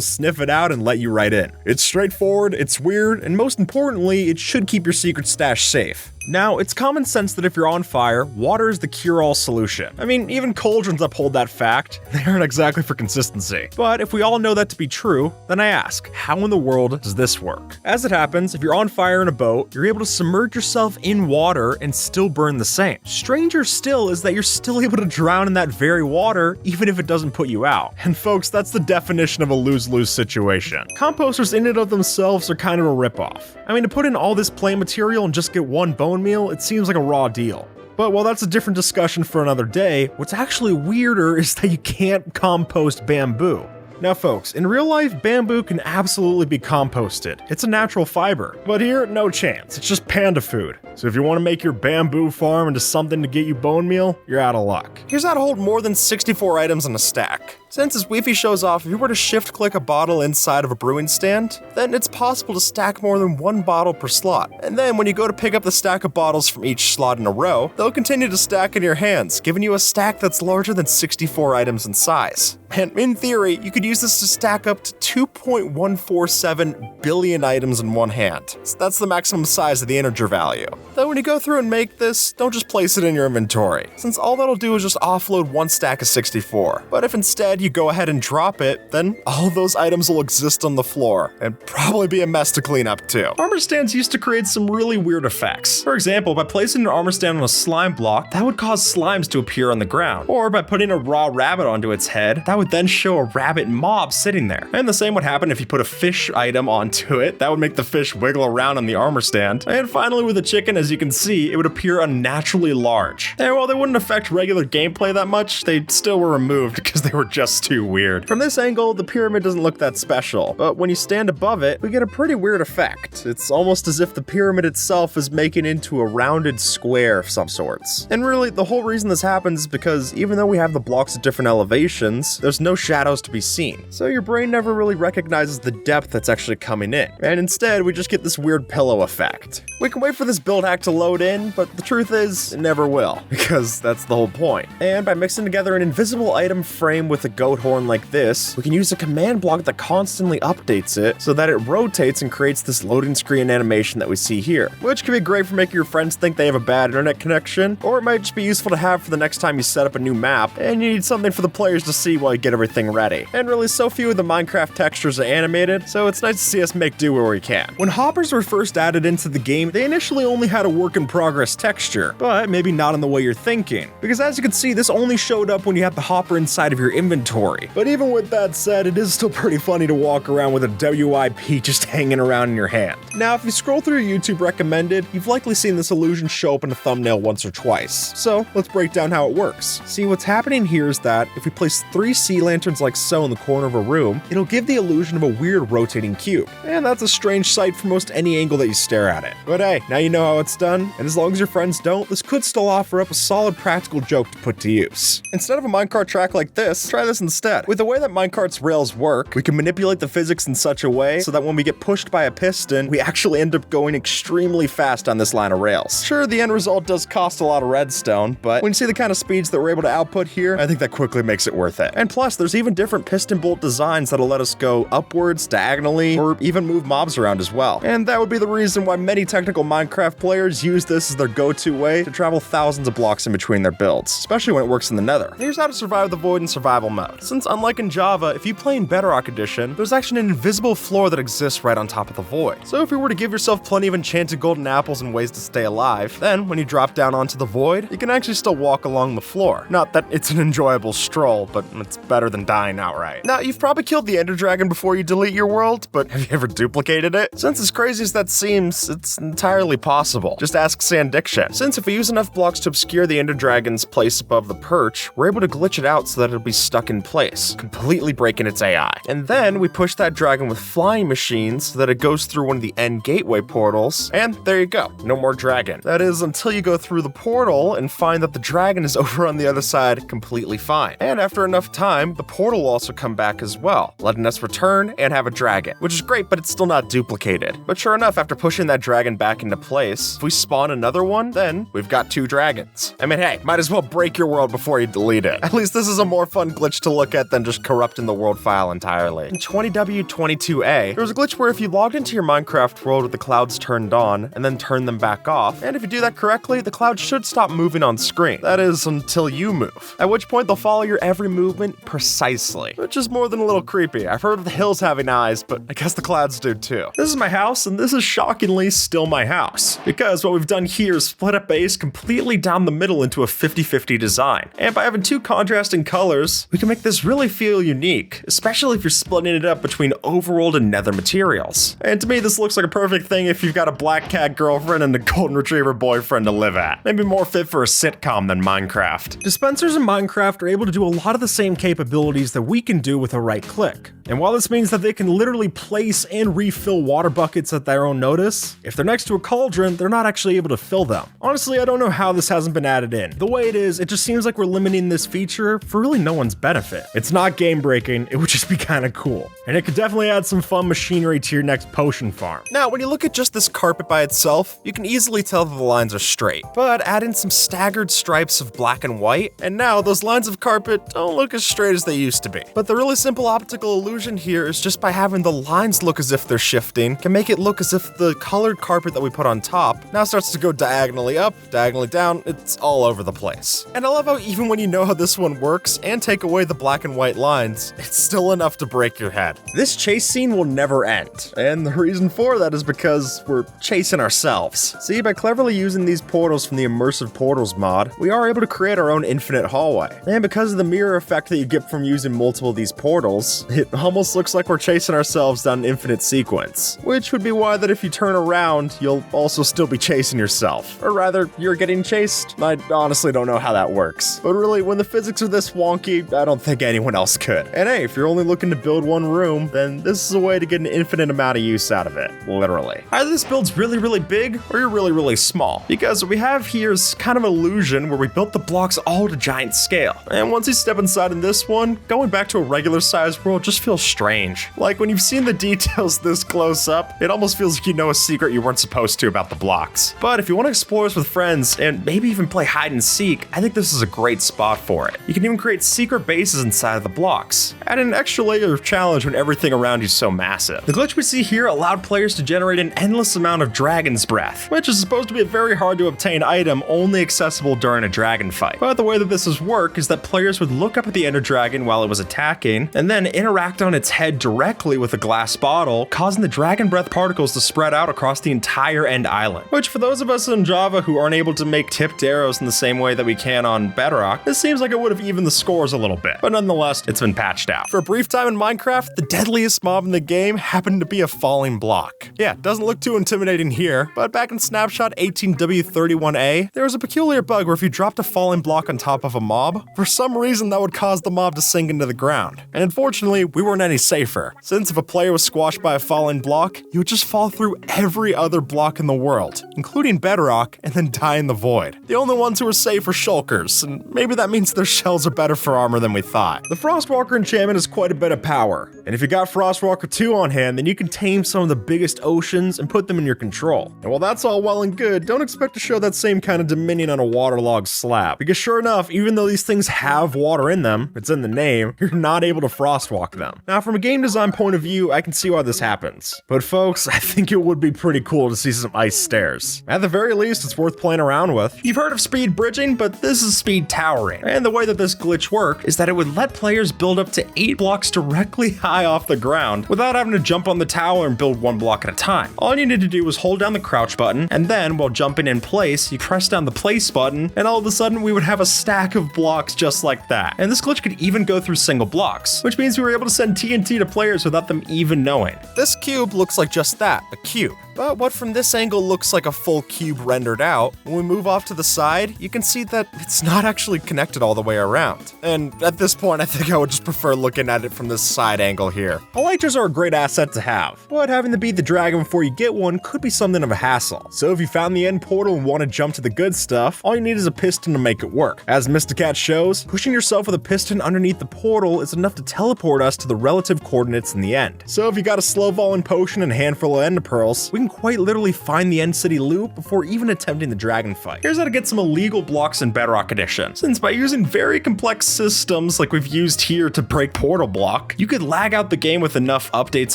Speaker 1: sniff it out and let you right in. It's straightforward, it's weird, and most importantly, it should keep your secret stash safe. Now, it's common sense that if you're on fire, water is the cure-all solution. I mean, even cauldrons uphold that fact. They aren't exactly for consistency. But if we all know that to be true, then I ask, how in the world does this work? As it happens, if you're on fire in a boat, you're able to submerge yourself in water and still burn the same. Stranger still is that you're still able to drown in that very water, even if it doesn't put you out. And folks, that's the definition of a lose-lose situation. Composters in and of themselves are kind of a ripoff. I mean, to put in all this plant material and just get one bone meal, it seems like a raw deal. But while that's a different discussion for another day, what's actually weirder is that you can't compost bamboo. Now folks, in real life, bamboo can absolutely be composted. It's a natural fiber. But here, no chance. It's just panda food. So if you want to make your bamboo farm into something to get you bone meal, you're out of luck.
Speaker 2: Here's how to hold more than 64 items in a stack. Since as Weefy shows off, if you were to shift-click a bottle inside of a brewing stand, then it's possible to stack more than one bottle per slot. And then when you go to pick up the stack of bottles from each slot in a row, they'll continue to stack in your hands, giving you a stack that's larger than 64 items in size. And in theory, you could use this to stack up to 2.147 billion items in one hand. So that's the maximum size of the integer value. Though when you go through and make this, don't just place it in your inventory, since all that'll do is just offload one stack of 64. But if instead you go ahead and drop it, then all of those items will exist on the floor, and probably be a mess to clean up too.
Speaker 1: Armor stands used to create some really weird effects. For example, by placing an armor stand on a slime block, that would cause slimes to appear on the ground. Or by putting a raw rabbit onto its head, that would then show a rabbit mob sitting there. And the same would happen if you put a fish item onto it. That would make the fish wiggle around on the armor stand. And finally with the chicken, as you can see, it would appear unnaturally large. And while they wouldn't affect regular gameplay that much, they still were removed because they were just too weird. From this angle, the pyramid doesn't look that special, but when you stand above it, we get a pretty weird effect. It's almost as if the pyramid itself is making into a rounded square of some sorts. And really, the whole reason this happens is because even though we have the blocks at different elevations, there's no shadows to be seen. So your brain never really recognizes the depth that's actually coming in. And instead, we just get this weird pillow effect. We can wait for this build hack to load in, but the truth is, it never will, because that's the whole point. And by mixing together an invisible item frame with a goat horn like this, we can use a command block that constantly updates it so that it rotates and creates this loading screen animation that we see here, which can be great for making your friends think they have a bad internet connection, or it might just be useful to have for the next time you set up a new map and you need something for the players to see while you get everything ready. And really, so few of the Minecraft textures are animated, so it's nice to see us make do where we can. When hoppers were first added into the game, they initially only had a work in progress texture, but maybe not in the way you're thinking, because as you can see, this only showed up when you had the hopper inside of your inventory. But even with that said, it is still pretty funny to walk around with a WIP just hanging around in your hand. Now, if you scroll through your YouTube recommended, you've likely seen this illusion show up in a thumbnail once or twice. So let's break down how it works. See, what's happening here is that if we place 3 sea lanterns like so in the corner of a room, it'll give the illusion of a weird rotating cube. And that's a strange sight from most any angle that you stare at it. But hey, now you know how it's done, and as long as your friends don't, this could still offer up a solid practical joke to put to use. Instead of a minecart track like this, try this instead. With the way that minecart's rails work, we can manipulate the physics in such a way so that when we get pushed by a piston, we actually end up going extremely fast on this line of rails. Sure, the end result does cost a lot of redstone, but when you see the kind of speeds that we're able to output here, I think that quickly makes it worth it. And plus, there's even different piston bolt designs that'll let us go upwards, diagonally, or even move mobs around as well. And that would be the reason why many technical Minecraft players use this as their go-to way to travel thousands of blocks in between their builds, especially when it works in the nether. Here's how to survive the void in survival mode. Since unlike in Java, if you play in Bedrock Edition, there's actually an invisible floor that exists right on top of the void. So if you were to give yourself plenty of enchanted golden apples and ways to stay alive, then when you drop down onto the void, you can actually still walk along the floor. Not that it's an enjoyable stroll, but it's better than dying outright. Now, you've probably killed the Ender Dragon before you delete your world, but have you ever duplicated it? Since as crazy as that seems, it's entirely possible. Just ask Sandiction. Since if we use enough blocks to obscure the Ender Dragon's place above the perch, we're able to glitch it out so that it'll be stuck in place, completely breaking its AI. And then we push that dragon with flying machines so that it goes through one of the end gateway portals, and there you go, no more dragon. That is until you go through the portal and find that the dragon is over on the other side completely fine. And after enough time, the portal will also come back as well, letting us return and have a dragon, which is great, but it's still not duplicated. But sure enough, after pushing that dragon back into place, if we spawn another one, then we've got 2 dragons. I mean, hey, might as well break your world before you delete it. At least this is a more fun glitch to look at than just corrupting the world file entirely. In 20W22A, there was a glitch where if you logged into your Minecraft world with the clouds turned on and then turned them back off, and if you do that correctly, the clouds should stop moving on screen. That is, until you move. At which point they'll follow your every movement precisely, which is more than a little creepy. I've heard of the hills having eyes, but I guess the clouds do too. This is my house, and this is shockingly still my house, because what we've done here is split up base completely down the middle into a 50-50 design. And by having 2 contrasting colors, we can make this really feel unique, especially if you're splitting it up between overworld and nether materials. And to me, this looks like a perfect thing if you've got a black cat girlfriend and a golden retriever boyfriend to live at. Maybe more fit for a sitcom than Minecraft. Dispensers in Minecraft are able to do a lot of the same capabilities that we can do with a right click. And while this means that they can literally place and refill water buckets at their own notice, if they're next to a cauldron, they're not actually able to fill them. Honestly, I don't know how this hasn't been added in. The way it is, it just seems like we're limiting this feature for really no one's benefit. It's not game breaking, it would just be kind of cool. And it could definitely add some fun machinery to your next potion farm.
Speaker 2: Now, when you look at just this carpet by itself, you can easily tell that the lines are straight, but add in some staggered stripes of black and white, and now those lines of carpet don't look as straight straight as they used to be. But the really simple optical illusion here is just by having the lines look as if they're shifting, can make it look as if the colored carpet that we put on top now starts to go diagonally up, diagonally down, it's all over the place. And I love how even when you know how this one works and take away the black and white lines, it's still enough to break your head.
Speaker 1: This chase scene will never end, and the reason for that is because we're chasing ourselves. See, by cleverly using these portals from the Immersive Portals mod, we are able to create our own infinite hallway. And because of the mirror effect that you get from using multiple of these portals, it almost looks like we're chasing ourselves down an infinite sequence. Which would be why that if you turn around, you'll also still be chasing yourself. Or rather, you're getting chased. I honestly don't know how that works. But really, when the physics are this wonky, I don't think anyone else could. And hey, if you're only looking to build one room, then this is a way to get an infinite amount of use out of it. Literally. Either this build's really big, or you're really small. Because what we have here is kind of an illusion where we built the blocks all to giant scale. And once you step inside in this one, going back to a regular sized world just feels strange. Like when you've seen the details this close up, it almost feels like you know a secret you weren't supposed to about the blocks. But if you want to explore this with friends and maybe even play hide and seek, I think this is a great spot for it. You can even create secret bases inside of the blocks, adding an extra layer of challenge when everything around you is so massive. The glitch we see here allowed players to generate an endless amount of dragon's breath, which is supposed to be a very hard to obtain item only accessible during a dragon fight. But the way that this is work is that players would look up at the ender dragon while it was attacking, and then interact on its head directly with a glass bottle, causing the dragon breath particles to spread out across the entire end island. Which for those of us in Java who aren't able to make tipped arrows in the same way that we can on Bedrock, this seems like it would have evened the scores a little bit. But nonetheless, it's been patched out.
Speaker 2: For a brief time in Minecraft, the deadliest mob in the game happened to be a falling block. Yeah, doesn't look too intimidating here, but back in Snapshot 18W31A, there was a peculiar bug where if you dropped a falling block on top of a mob, for some reason that would cause the mob to sink into the ground. And unfortunately, we weren't any safer, since if a player was squashed by a falling block, you would just fall through every other block in the world, including Bedrock, and then die in the void. The only ones who are safe are shulkers, and maybe that means their shells are better for armor than we thought.
Speaker 1: The Frostwalker enchantment has quite a bit of power, and if you got Frostwalker 2 on hand, then you can tame some of the biggest oceans and put them in your control. And while that's all well and good, don't expect to show that same kind of dominion on a waterlogged slab, because sure enough, even though these things have water in them, it's in the name, you're not able to Frostwalk them. Now, from a game design point of view, I can see why this happens. But folks, I think it would be pretty cool to see some ice stairs. At the very least, it's worth playing around with. You've heard of speed bridging, but this is speed towering. And the way that this glitch worked is that it would let players build up to 8 blocks directly high off the ground without having to jump on the tower and build 1 block at a time. All you need to do was hold down the crouch button, and then while jumping in place, you press down the place button, and all of a sudden we would have a stack of blocks just like that. And this glitch could even go through single blocks, which means we were able to send TNT to players without them even knowing.
Speaker 2: This cube looks like just that, a cube. But what from this angle looks like a full cube rendered out, when we move off to the side, you can see that it's not actually connected all the way around. And at this point, I think I would just prefer looking at it from this side angle here.
Speaker 1: Elytras are a great asset to have, but having to beat the dragon before you get one could be something of a hassle. So if you found the end portal and want to jump to the good stuff, all you need is a piston to make it work. As Mysticat shows, pushing yourself with a piston underneath the portal is enough to teleport us to the relative coordinates in the end. So if you got a slow falling potion and a handful of ender pearls, we can quite literally find the end city loop before even attempting the dragon fight. Here's how to get some illegal blocks in Bedrock Edition. Since by using very complex systems like we've used here to break portal block, you could lag out the game with enough updates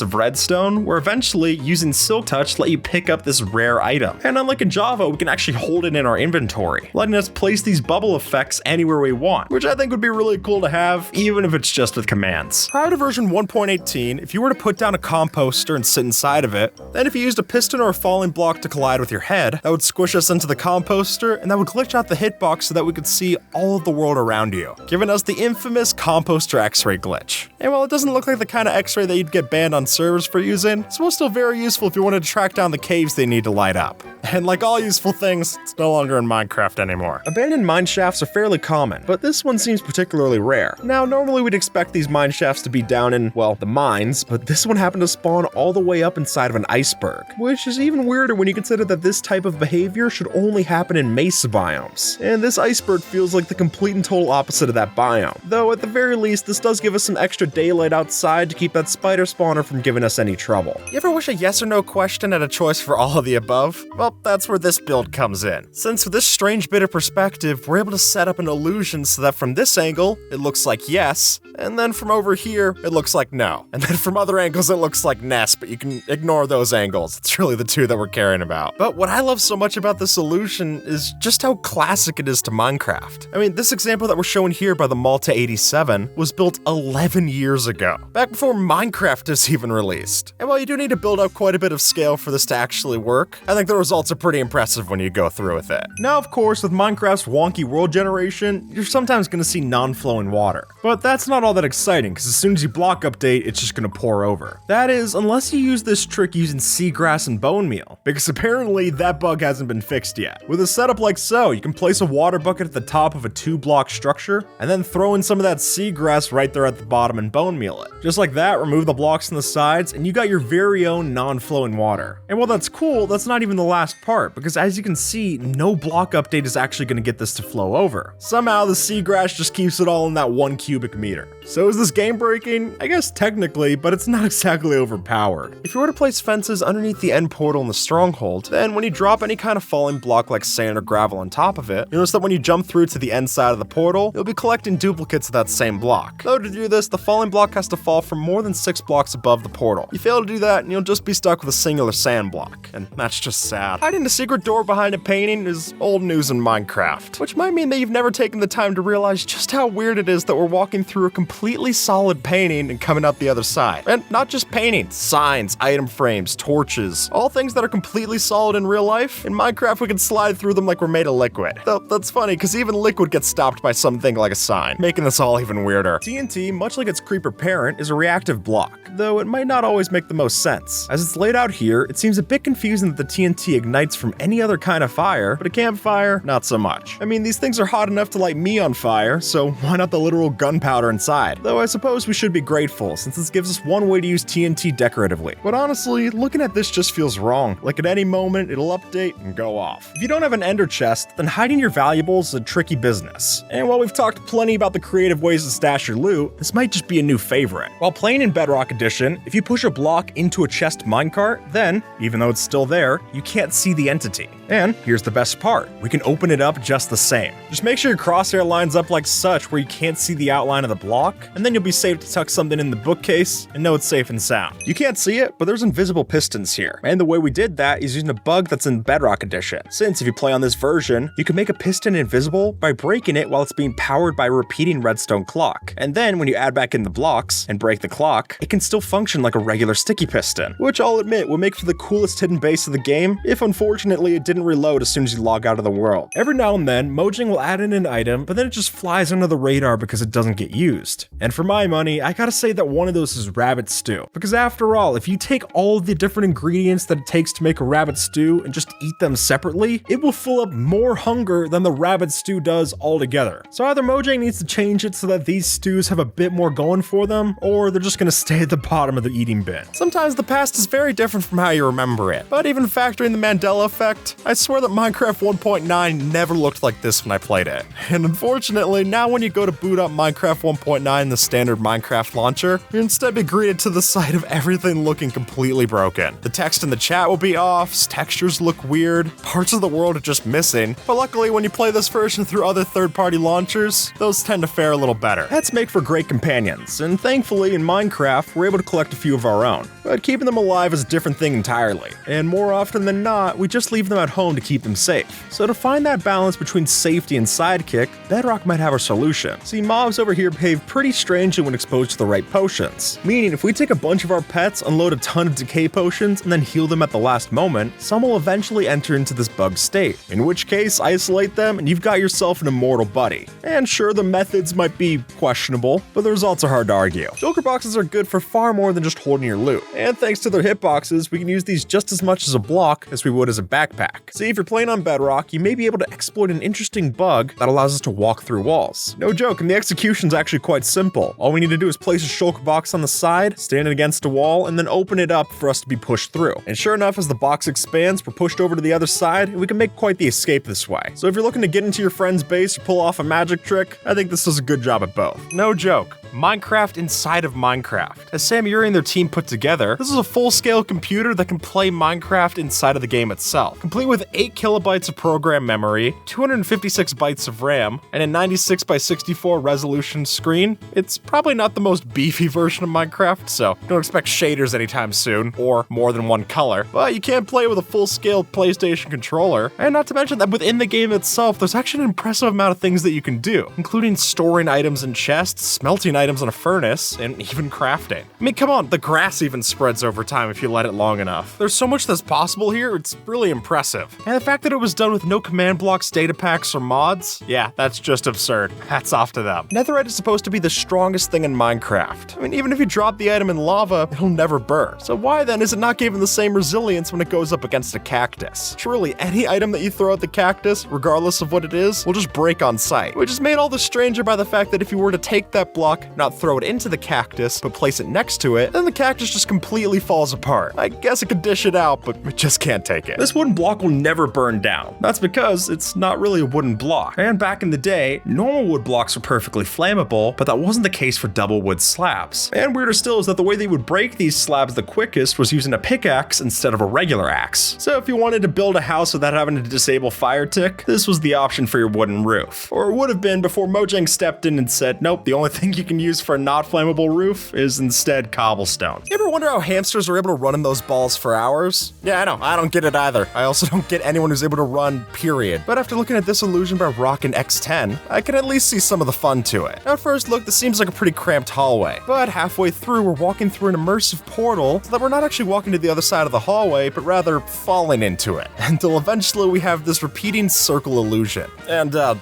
Speaker 1: of redstone where eventually using Silk Touch let you pick up this rare item. And unlike in Java, we can actually hold it in our inventory, letting us place these bubble effects anywhere we want, which I think would be really cool to have, even if it's just with commands.
Speaker 2: Prior to version 1.18, if you were to put down a composter and sit inside of it, then if you used a piston or a falling block to collide with your head, that would squish us into the composter, and that would glitch out the hitbox so that we could see all of the world around you, giving us the infamous composter x-ray glitch. And while it doesn't look like the kind of x-ray that you'd get banned on servers for using, it's still very useful if you wanted to track down the caves they need to light up. And like all useful things, it's no longer in Minecraft anymore.
Speaker 1: Abandoned mine shafts are fairly common, but this one seems particularly rare. Now, normally we'd expect these mine shafts to be down in, well, the mines, but this one happened to spawn all the way up inside of an iceberg, which is even weirder when you consider that this type of behavior should only happen in mesa biomes. And this iceberg feels like the complete and total opposite of that biome. Though at the very least, this does give us some extra daylight outside to keep that spider spawner from giving us any trouble.
Speaker 2: You ever wish a yes or no question had a choice for all of the above? Well, that's where this build comes in. Since with this strange bit of perspective, we're able to set up an illusion so that from this angle, it looks like yes, and then from over here, it looks like no. And then from other angles, it looks like ness, but you can ignore those angles. It's really the two that we're caring about. But what I love so much about this illusion is just how classic it is to Minecraft. I mean, this example that we're showing here by the Malta 87 was built 11 years ago, back before Minecraft is even released. And while you do need to build up quite a bit of scale for this to actually work, I think the results are pretty impressive when you go through with it.
Speaker 1: Now, of course, with Minecraft's wonky world generation, you're sometimes going to see non-flowing water. But that's not all that exciting, because as soon as you block update, it's just going to pour over. That is, unless you use this trick using seagrass and bone meal, because apparently that bug hasn't been fixed yet. With a setup like so, you can place a water bucket at the top of a 2-block structure, and then throw in some of that seagrass right there at the bottom and bone meal it. Just like that, remove the blocks on the sides, and you got your very own non-flowing water. And while that's cool, that's not even the last part, because as you can see, no block update is actually going to get this to flow over. Somehow the seagrass just keeps it all in that 1 cubic meter. So is this game breaking? I guess technically, but it's not exactly overpowered.
Speaker 2: If you were to place fences underneath the end portal in the stronghold, then when you drop any kind of falling block like sand or gravel on top of it, you'll notice that when you jump through to the end side of the portal, you'll be collecting duplicates of that same block. Though to do this, the falling block has to fall from more than 6 blocks above the portal. You fail to do that, and you'll just be stuck with a singular sand block, and that's just sad. Hiding a secret door behind a painting is old news in Minecraft, which might mean that you've never taken the time to realize just how weird it is that we're walking through a completely solid painting and coming out the other side. And not just paintings, signs, item frames, torches, all things that are completely solid in real life. In Minecraft, we can slide through them like we're made of liquid. Though that's funny, because even liquid gets stopped by something like a sign, making this all even weirder.
Speaker 1: TNT, much like its creeper parent, is a reactive block, though it might not always make the most sense. As it's laid out here, it seems a bit confusing that the TNT ignites from any other kind of fire, but a campfire, not so much. I mean, these things are hot enough to light me on fire, so why not the literal gunpowder inside? Though I suppose we should be grateful, since this gives us one way to use TNT decoratively. But honestly, looking at this just feels wrong. Like at any moment, it'll update and go off. If you don't have an ender chest, then hiding your valuables is a tricky business. And while we've talked plenty about the creative ways to stash your loot, this might just be a new favorite. While playing in Bedrock Edition, if you push a block into a chest minecart, then, even though it's still there, you can't see the entity. And here's the best part, we can open it up just the same. Just make sure your crosshair lines up like such where you can't see the outline of the block, and then you'll be safe to tuck something in the bookcase and know it's safe and sound. You can't see it, but there's invisible pistons here. And the way we did that is using a bug that's in Bedrock Edition. Since if you play on this version, you can make a piston invisible by breaking it while it's being powered by a repeating redstone clock. And then when you add back in the blocks and break the clock, it can still function like a regular sticky piston, which I'll admit will make for the coolest hidden base of the game, if unfortunately it didn't reload as soon as you log out of the world. Every now and then, Mojang will add in an item, but then it just flies under the radar because it doesn't get used. And for my money, I gotta say that one of those is rabbit stew. Because after all, if you take all the different ingredients that it takes to make a rabbit stew and just eat them separately, it will fill up more hunger than the rabbit stew does altogether. So either Mojang needs to change it so that these stews have a bit more going for them, or they're just gonna stay at the bottom of the eating bin.
Speaker 2: Sometimes the past is very different from how you remember it, but even factoring the Mandela effect, I swear that Minecraft 1.9 never looked like this when I played it. And unfortunately, now when you go to boot up Minecraft 1.9 in the standard Minecraft launcher, you instead be greeted to the sight of everything looking completely broken. The text in the chat will be off, textures look weird, parts of the world are just missing, but luckily when you play this version through other third-party launchers, those tend to fare a little better.
Speaker 1: Pets make for great companions, and thankfully in Minecraft, we're able to collect a few of our own. But keeping them alive is a different thing entirely, and more often than not, we just leave them at home to keep them safe. So to find that balance between safety and sidekick, Bedrock might have a solution. See, mobs over here behave pretty strangely when exposed to the right potions. Meaning, if we take a bunch of our pets, unload a ton of decay potions, and then heal them at the last moment, some will eventually enter into this bug state. In which case, isolate them, and you've got yourself an immortal buddy. And sure, the methods might be questionable, but the results are hard to argue. Joker boxes are good for far more than just holding your loot. And thanks to their hitboxes, we can use these just as much as a block as we would as a backpack. See, if you're playing on Bedrock, you may be able to exploit an interesting bug that allows us to walk through walls. No joke, and the execution's actually quite simple. All we need to do is place a shulker box on the side, stand it against a wall, and then open it up for us to be pushed through. And sure enough, as the box expands, we're pushed over to the other side, and we can make quite the escape this way. So if you're looking to get into your friend's base or pull off a magic trick, I think this does a good job at both. No joke.
Speaker 2: Minecraft inside of Minecraft. As Sam Uri and their team put together, this is a full-scale computer that can play Minecraft inside of the game itself, complete with 8 kilobytes of program memory, 256 bytes of RAM, and a 96 by 64 resolution screen. It's probably not the most beefy version of Minecraft, so don't expect shaders anytime soon, or more than one color, but you can play with a full-scale PlayStation controller, and not to mention that within the game itself, there's actually an impressive amount of things that you can do, including storing items in chests, smelting items in a furnace, and even crafting. I mean, come on, the grass even spreads over time if you let it long enough. There's so much that's possible here, it's really impressive. And the fact that it was done with no command blocks, data packs, or mods, yeah, that's just absurd. Hats off to them. Netherite is supposed to be the strongest thing in Minecraft. I mean, even if you drop the item in lava, it'll never burn. So why then is it not given the same resilience when it goes up against a cactus? Truly, any item that you throw at the cactus, regardless of what it is, will just break on sight. Which is made all the stranger by the fact that if you were to take that block, not throw it into the cactus, but place it next to it, then the cactus just completely falls apart. I guess it could dish it out, but it just can't take it. This wooden block will never burn down. That's because it's not really a wooden block. And back in the day, normal wood blocks were perfectly flammable, but that wasn't the case for double wood slabs. And weirder still is that the way they would break these slabs the quickest was using a pickaxe instead of a regular axe. So if you wanted to build a house without having to disable fire tick, this was the option for your wooden roof. Or it would have been before Mojang stepped in and said, nope, the only thing you can use for a not flammable roof is instead cobblestone. You ever wonder how hamsters are able to run in those balls for hours? Yeah, I know, I don't get it either. I also don't get anyone who's able to run, period. But after looking at this illusion by Rock and X10, I can at least see some of the fun to it. Now, at first look, this seems like a pretty cramped hallway, but halfway through, we're walking through an immersive portal so that we're not actually walking to the other side of the hallway, but rather falling into it, until eventually we have this repeating circle illusion. And, God,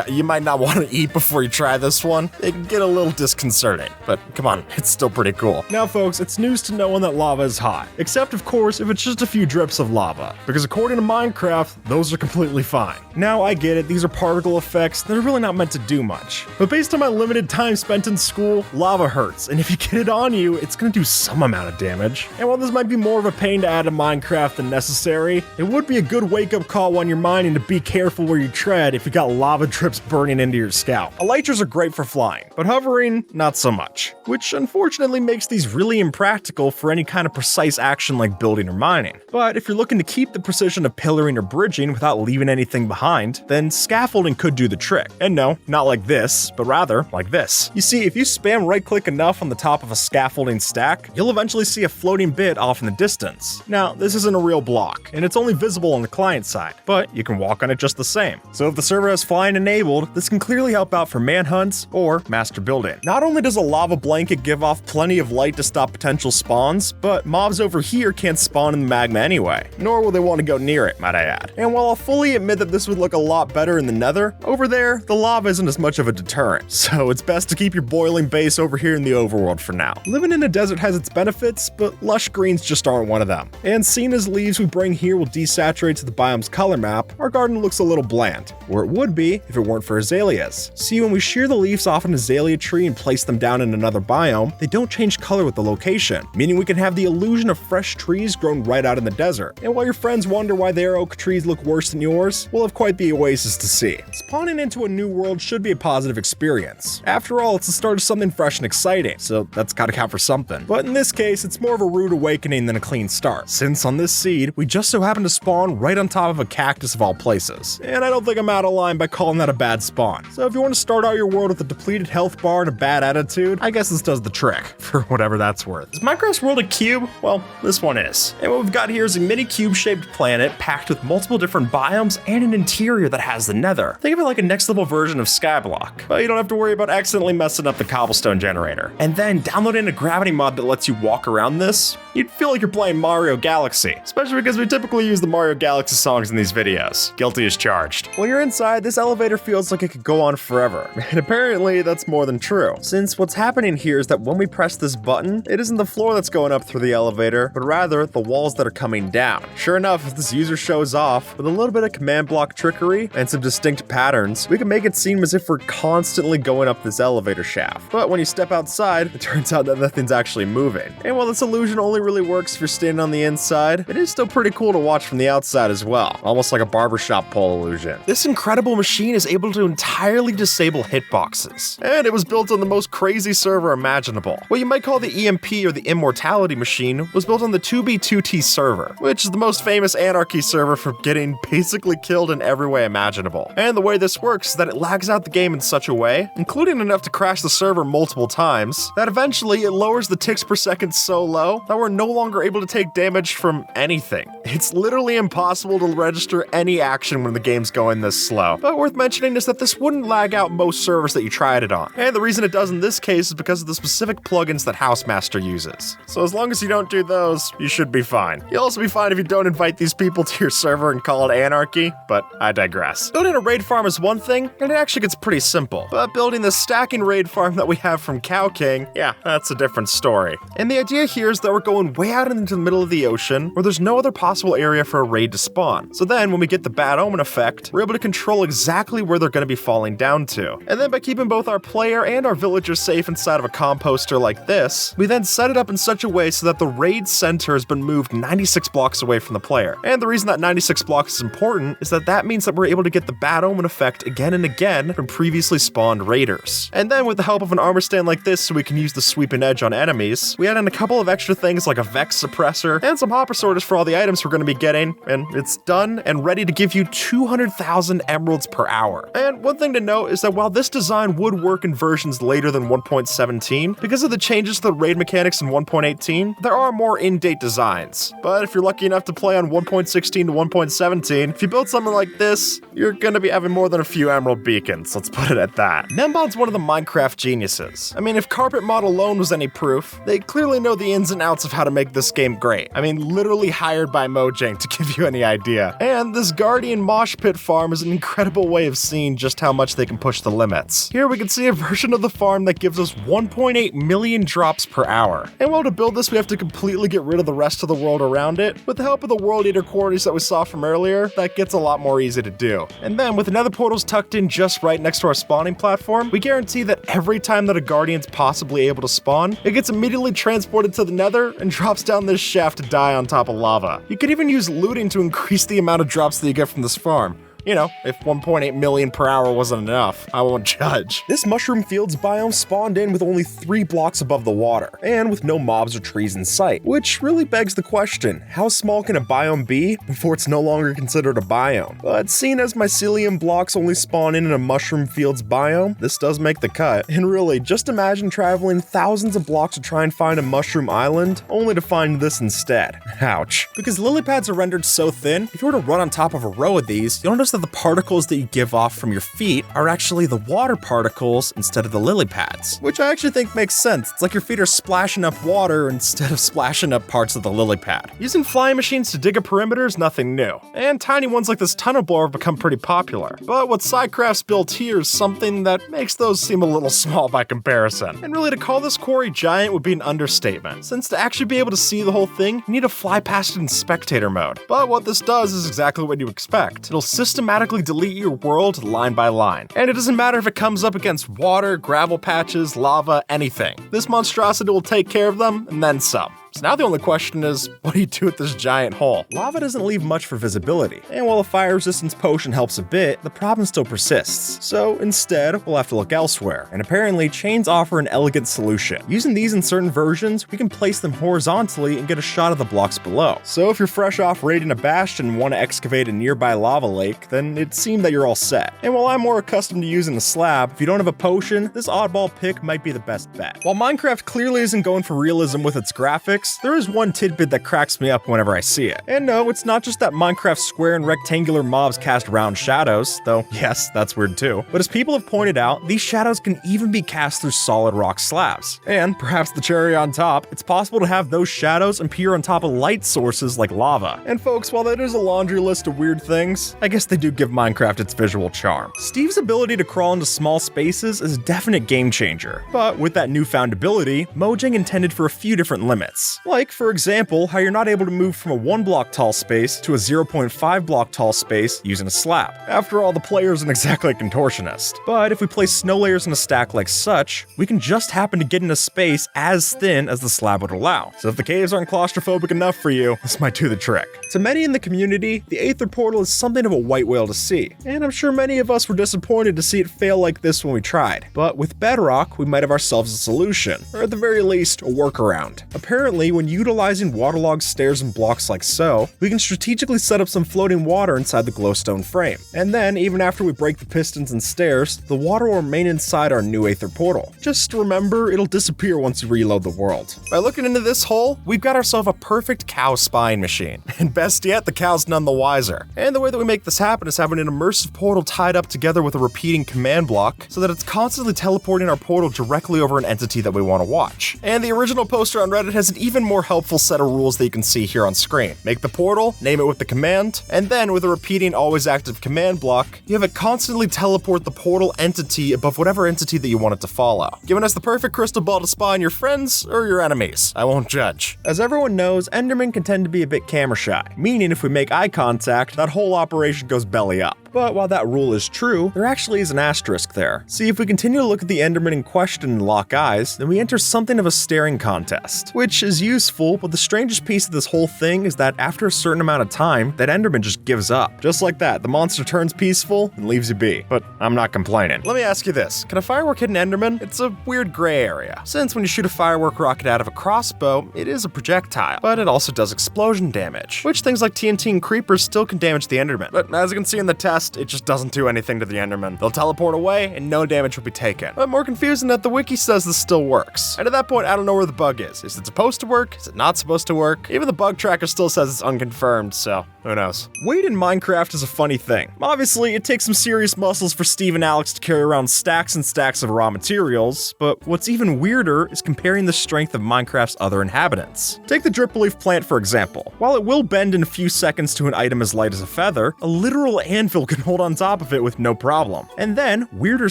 Speaker 2: you might not want to eat before you try this one. It can get a little disconcerting, but come on, it's still pretty cool. Now, folks, it's news to no one that lava is hot, except, of course, if it's just a few drips of lava, because according to Minecraft, those are completely fine. Now, I get it, these are particle effects that are really not meant to do much, but based on my limited time spent in school, lava hurts, and if you get it on you, it's gonna do some amount of damage. And while this might be more of a pain to add to Minecraft than necessary, it would be a good wake-up call when you're mining to be careful where you tread if you got lava drips burning into your scalp. Elytras are great for flying, but hovering, not so much, which unfortunately makes these really impractical for any kind of precise action like building or mining. But if you're looking to keep the precision of pillaring or bridging without leaving anything behind, then scaffolding could do the trick. And no, not like this, but rather like this. You see, if you spam right-click enough on the top of a scaffolding stack, you'll eventually see a floating bit off in the distance. Now, this isn't a real block, and it's only visible on the client side, but you can walk on it just the same. So if the server has flying enabled, this can clearly help out for manhunts or master building. Not only does a lava blanket give off plenty of light to stop potential spawns, but mobs over here can't spawn in the magma anyway, nor will they want to go near it, might I add. And while I'll fully admit that this would look a lot better in the nether, over there, the lava isn't as much of a deterrent, so it's best to keep your boiling base over here in the overworld for now. Living in a desert has its benefits, but lush greens just aren't one of them. And seeing as leaves we bring here will desaturate to the biome's color map, our garden looks a little bland, where it would be if it weren't for azaleas. See, when we shear the leaves off an azalea tree and place them down in another biome, they don't change color with the location, meaning we can have the illusion of fresh trees grown right out in the desert. And while your friends wonder why their oak trees look worse than yours, we'll have quite the oasis to see. Spawning into a new world should be a positive experience. After all, it's the start of something fresh and exciting, so that's gotta count for something. But in this case, it's more of a rude awakening than a clean start, since on this seed, we just so happen to spawn right on top of a cactus of all places. And I don't think I'm out of line by calling that a bad spawn. So if you want to start out your world with a depleted health bar and a bad attitude, I guess this does the trick, for whatever that's worth. Is Minecraft's world a cube? Well, this one is. And what we've got here is a mini cube-shaped planet packed with multiple different biomes and an interior that has the nether. Think of it like a next level version of Skyblock, but you don't have to worry about accidentally messing up the cobblestone generator. And then downloading a gravity mod that lets you walk around this, you'd feel like you're playing Mario Galaxy, especially because we typically use the Mario Galaxy songs in these videos. Guilty as charged. When you're inside, this elevator feels like it could go on forever, and apparently that's more than true, since what's happening here is that when we press this button, it isn't the floor that's going up through the elevator, but rather the walls that are coming down. Sure enough, if this user shows off, with a little bit of command block trickery and some distinct patterns, we can make it seem as if we're constantly going up this elevator shaft. But when you step outside, it turns out that nothing's actually moving. And while this illusion only really works if you're standing on the inside, it is still pretty cool to watch from the outside as well, almost like a barbershop pole illusion. This incredible machine is able to entirely disable hitboxes, and it was built on the most crazy server imaginable. What you might call the EMP or the Immortality Machine was built on the 2B2T server, which is the most famous anarchy server for getting basically killed in every way imaginable. And the way this works is that it lags out the game in such a way, including enough to crash the server multiple times, that eventually it lowers the ticks per second so low that we're no longer able to take damage from anything. It's literally impossible to register any action when the game's going this slow. But worth mentioning is that this wouldn't lag out most servers that you tried it on. And the reason it does in this case is because of the specific plugins that Housemaster uses. So as long as you don't do those, you should be fine. You'll also be fine if you don't invite these people to your server and call it anarchy, but I digress. Building a raid farm is one thing, and it actually gets pretty simple. But building the stacking raid farm that we have from Cow King, yeah, that's a different story. And the idea here is that we're going way out into the middle of the ocean where there's no other possible area for a raid to spawn. So then when we get the bad omen effect, we're able to control exactly where they're going to be falling down to. And then by keeping both our player and our villagers safe inside of a composter like this, we then set it up in such a way so that the raid center has been moved 96 blocks away from the player. And the reason that 96 blocks is important is that that means that we're able to get the bad omen effect again and again from previously spawned raiders. And then with the help of an armor stand like this so we can use the sweeping edge on enemies, we add in a couple of extra things like a Vex suppressor and some hopper sorters for all the items we're going to be getting, and it's done and ready to give you 200,000 emeralds per hour. And one thing to note is that while this design would work in versions later than 1.17, because of the changes to the raid mechanics in 1.18, there are more in-date designs. But if you're lucky enough to play on 1.16 to 1.17, if you build something like this, you're going to be having more than a few emerald beacons, let's put it at that. Membot's one of the Minecraft geniuses. I mean, if Carpet Mod alone was any proof, they clearly know the ins and outs of how to make this game great. I mean, literally hired by Mojang to give you any idea. And this Guardian Mosh Pit farm is an incredible way of seeing just how much they can push the limits. Here we can see a version of the farm that gives us 1.8 million drops per hour. And while to build this we have to completely get rid of the rest of the world around it, with the help of the World Eater quarries that we saw from earlier, that gets a lot more easy to do. And then with the nether portals tucked in just right next to our spawning platform, we guarantee that every time that a Guardian's possibly able to spawn, it gets immediately transported to the nether and drops down this shaft to die on top of lava. You could even use looting to increase the amount of drops that you get from this farm. You know, if 1.8 million per hour wasn't enough, I won't judge. This Mushroom Fields biome spawned in with only 3 blocks above the water, and with no mobs or trees in sight, which really begs the question, how small can a biome be before it's no longer considered a biome? But seeing as mycelium blocks only spawn in a Mushroom Fields biome, this does make the cut. And really, just imagine traveling thousands of blocks to try and find a mushroom island, only to find this instead. Ouch. Because lily pads are rendered so thin, if you were to run on top of a row of these, you'll notice that the particles that you give off from your feet are actually the water particles instead of the lily pads, which I actually think makes sense. It's like your feet are splashing up water instead of splashing up parts of the lily pad. Using flying machines to dig a perimeter is nothing new, and tiny ones like this tunnel blower have become pretty popular. But what Samcraft's built here is something that makes those seem a little small by comparison. And really, to call this quarry giant would be an understatement, since to actually be able to see the whole thing, you need to fly past it in spectator mode. But what this does is exactly what you expect. It'll systematically delete your world line by line. And it doesn't matter if it comes up against water, gravel patches, lava, anything. This monstrosity will take care of them, and then some. So now the only question is, what do you do with this giant hole? Lava doesn't leave much for visibility, and while a fire resistance potion helps a bit, the problem still persists. So instead, we'll have to look elsewhere, and apparently chains offer an elegant solution. Using these in certain versions, we can place them horizontally and get a shot of the blocks below. So if you're fresh off raiding a bastion and want to excavate a nearby lava lake, then it seemed that you're all set. And while I'm more accustomed to using a slab, if you don't have a potion, this oddball pick might be the best bet. While Minecraft clearly isn't going for realism with its graphics, there is one tidbit that cracks me up whenever I see it. And no, it's not just that Minecraft square and rectangular mobs cast round shadows, though yes, that's weird too. But as people have pointed out, these shadows can even be cast through solid rock slabs. And perhaps the cherry on top, it's possible to have those shadows appear on top of light sources like lava. And folks, while that is a laundry list of weird things, I guess they do give Minecraft its visual charm. Steve's ability to crawl into small spaces is a definite game changer. But with that newfound ability, Mojang intended for a few different limits.
Speaker 1: things. Like, for example, how you're not able to move from a 1 block tall space to a 0.5 block tall space using a slab. After all, the player isn't exactly a contortionist. But if we place snow layers in a stack like such, we can just happen to get in a space as thin as the slab would allow. So if the caves aren't claustrophobic enough for you, this might do the trick. To many in the community, the Aether Portal is something of a white whale to see, and I'm sure many of us were disappointed to see it fail like this when we tried. But with Bedrock, we might have ourselves a solution, or at the very least, a workaround. Apparently, when utilizing waterlogged stairs and blocks like so, we can strategically set up some floating water inside the glowstone frame. And then, even after we break the pistons and stairs, the water will remain inside our new Aether Portal. Just remember, it'll disappear once you reload the world.
Speaker 2: By looking into this hole, we've got ourselves a perfect cow spying machine. And best yet, the cow's none the wiser. And the way that we make this happen is having an immersive portal tied up together with a repeating command block so that it's constantly teleporting our portal directly over an entity that we want to watch. And the original poster on Reddit has an even more helpful set of rules that you can see here on screen. Make the portal, name it with the command, and then with a repeating always active command block, you have it constantly teleport the portal entity above whatever entity that you want it to follow, giving us the perfect crystal ball to spy on your friends or your enemies. I won't judge.
Speaker 1: As everyone knows, Endermen can tend to be a bit camera shy, meaning if we make eye contact, that whole operation goes belly up. But while that rule is true, there actually is an asterisk there. See, if we continue to look at the Enderman in question and lock eyes, then we enter something of a staring contest, which is useful, but the strangest piece of this whole thing is that after a certain amount of time, that Enderman just gives up. Just like that, the monster turns peaceful and leaves you be. But I'm not complaining.
Speaker 2: Let me ask you this, can a firework hit an Enderman? It's a weird gray area, since when you shoot a firework rocket out of a crossbow, it is a projectile, but it also does explosion damage, which things like TNT and creepers still can damage the Enderman. But as you can see in the test, it just doesn't do anything to the Enderman. They'll teleport away and no damage will be taken. But more confusing that the wiki says this still works. And at that point, I don't know where the bug is. Is it supposed to work? Is it not supposed to work? Even the bug tracker still says it's unconfirmed, so who knows?
Speaker 1: Weight in Minecraft is a funny thing. Obviously, it takes some serious muscles for Steve and Alex to carry around stacks and stacks of raw materials, but what's even weirder is comparing the strength of Minecraft's other inhabitants. Take the drip leaf plant for example. While it will bend in a few seconds to an item as light as a feather, a literal anvil can hold on top of it with no problem. And then, weirder